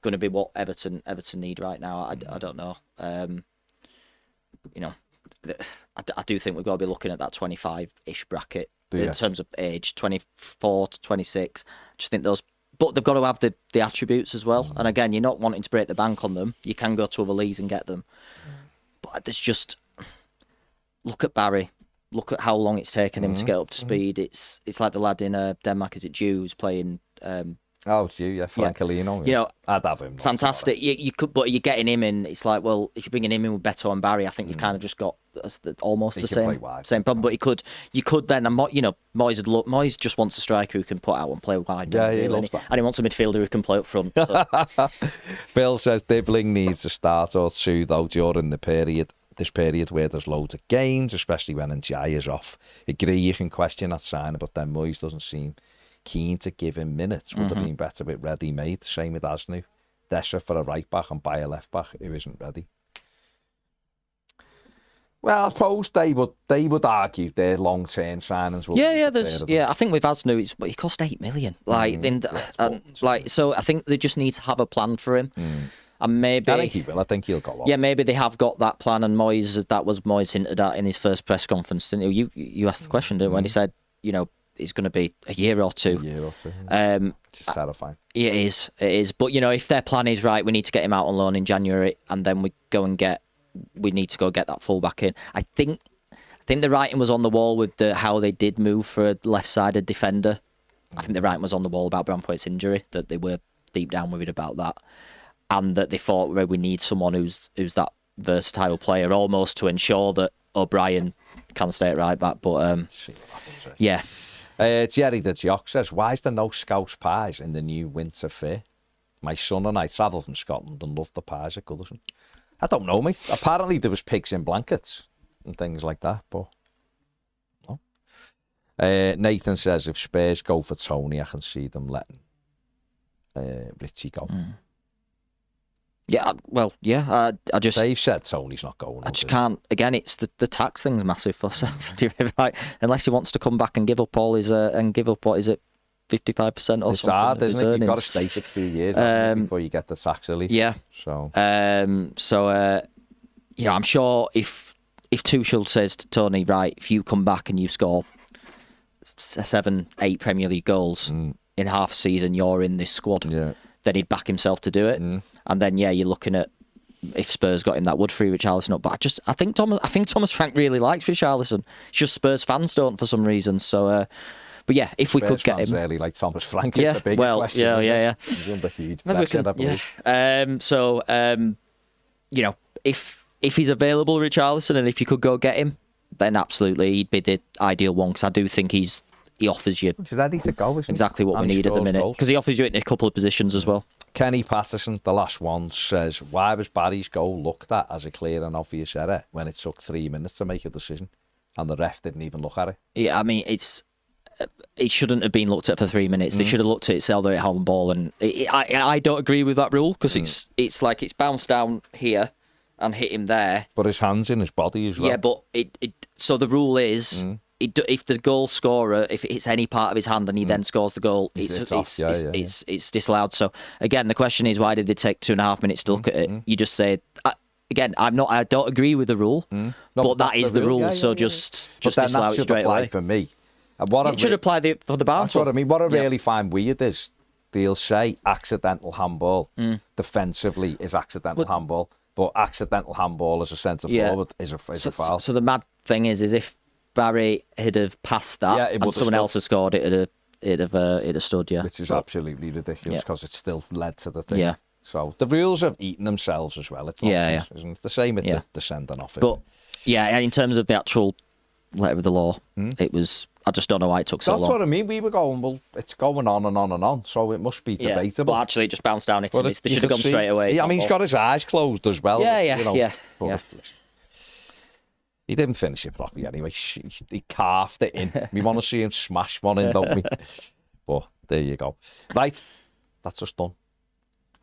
B: going to be what Everton need right now? I don't know. I do think we've got to be looking at that 25-ish bracket in terms of age, 24 to 26. I just think those, but they've got to have the attributes as well. And again, you're not wanting to break the bank on them. You can go to other leagues and get them. But there's just, look at Barry. Look at how long it's taken him to get up to speed. It's like the lad in Denmark, is it Jew, who's playing...
A: it's you, Francolino.
B: Yeah.
A: I'd have him.
B: Fantastic. You could, but you're getting him in. It's like, well, if you're bringing him in with Beto and Barry, I think you've kind of just got almost the same problem. But you could then, and Moyes just wants a striker who can put out and play wide.
A: Yeah, he loves that.
B: And he wants a midfielder who can play up front. So.
A: Bill says Dibbling needs a start or two though during this period where there's loads of games, especially when Njai is off. Agree, you can question that sign, but then Moyes doesn't seem keen to give him minutes. Would have been better with ready-made, same with Asnu. Desha for a right-back and buy a left-back who isn't ready. Well, I suppose they would argue their long-term signings will
B: I think with Asnu, he cost 8 million. So I think they just need to have a plan for him. And maybe
A: I think he will. I think he'll go on.
B: Yeah, maybe they have got that plan, and that was Moyes hinted at in his first press conference, didn't you? You asked the question, didn't you, when he said, it's going to be a year or two.
A: It's just terrifying.
B: It is. But, if their plan is right, we need to get him out on loan in January, and then we need to go get that full-back in. I think the writing was on the wall with how they did move for a left-sided defender. I think the writing was on the wall about Branthwaite's injury, that they were deep down worried about that. And that they thought, well, we need someone who's that versatile player, almost to ensure that O'Brien can stay at right back. But
A: Jerry the Jock says, why is there no Scouse pies in the new winter fair? My son and I travelled from Scotland and loved the pies at Goodison. I don't know, mate. Apparently there was pigs in blankets and things like that, but no. Nathan says, if Spurs go for Tony, I can see them letting Richie go.
B: Yeah, well, yeah. I just...
A: They've said Tony's not going.
B: I just can't... Again, it's the tax thing's massive for us. Right? Unless he wants to come back and give up all his... and give up, what is it, 55% or something?
A: It's hard, isn't it? You've got to stay for 2 years before you get the tax relief.
B: Yeah.
A: So...
B: you know, I'm sure if Tuchel says to Tony, right, if you come back and you score 7, 8 Premier League goals in half a season, you're in this squad, then he'd back himself to do it. And then, yeah, you're looking at if Spurs got him, that would free Richarlison up. But I think Thomas Frank really likes Richarlison. It's just Spurs fans don't for some reason. So, but yeah, if we could get him,
A: really like Thomas Frank. Is the big question.
B: Yeah.
A: He's under huge pressure, I believe.
B: You know, if he's available, Richarlison, and if you could go get him, then absolutely he'd be the ideal one, because I do think he offers you
A: ready to go,
B: exactly what we need at the minute, because he offers you it in a couple of positions as well.
A: Kenny Patterson, the last one, says, why was Barry's goal looked at as a clear and obvious error when it took 3 minutes to make a decision and the ref didn't even look at it?
B: Yeah, I mean, it shouldn't have been looked at for 3 minutes. They should have looked at it, held out on ball, and I don't agree with that rule, because it's like it's bounced down here and hit him there.
A: But his hand's in his body as well.
B: Yeah, but so the rule is... if the goal scorer, if it hits any part of his hand and he then scores the goal, it's disallowed. So again, the question is, why did they take 2.5 minutes to look at it? You just say, again, I don't agree with the rule, but that is the rule. So just disallow it straight away.
A: For me,
B: it should apply for the bar.
A: That's what I mean. What I really find weird is they'll say accidental handball defensively is accidental handball, but accidental handball as a centre forward is a foul.
B: So the mad thing is if Barry had have passed that and someone else had scored, it'd have stood,
A: which is absolutely ridiculous, because it still led to the thing. Yeah. So the rules have eaten themselves as well. It's nonsense, isn't it? The same with the sending off.
B: But yeah, in terms of the actual letter of the law, it was. I just don't know why it took so long.
A: That's what I mean. We were going, well, it's going on and on and on, so it must be debatable.
B: But actually, it just bounced down. They should have gone straight away.
A: I mean, he's got his eyes closed as well.
B: Yeah.
A: He didn't finish it properly anyway. He carved it in. We want to see him smash one in, don't we? But there you go. Right, that's us done.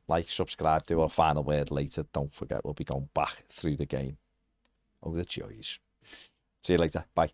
A: Like, subscribe, do our final word later. Don't forget, we'll be going back through the game. Oh, the joys. See you later. Bye.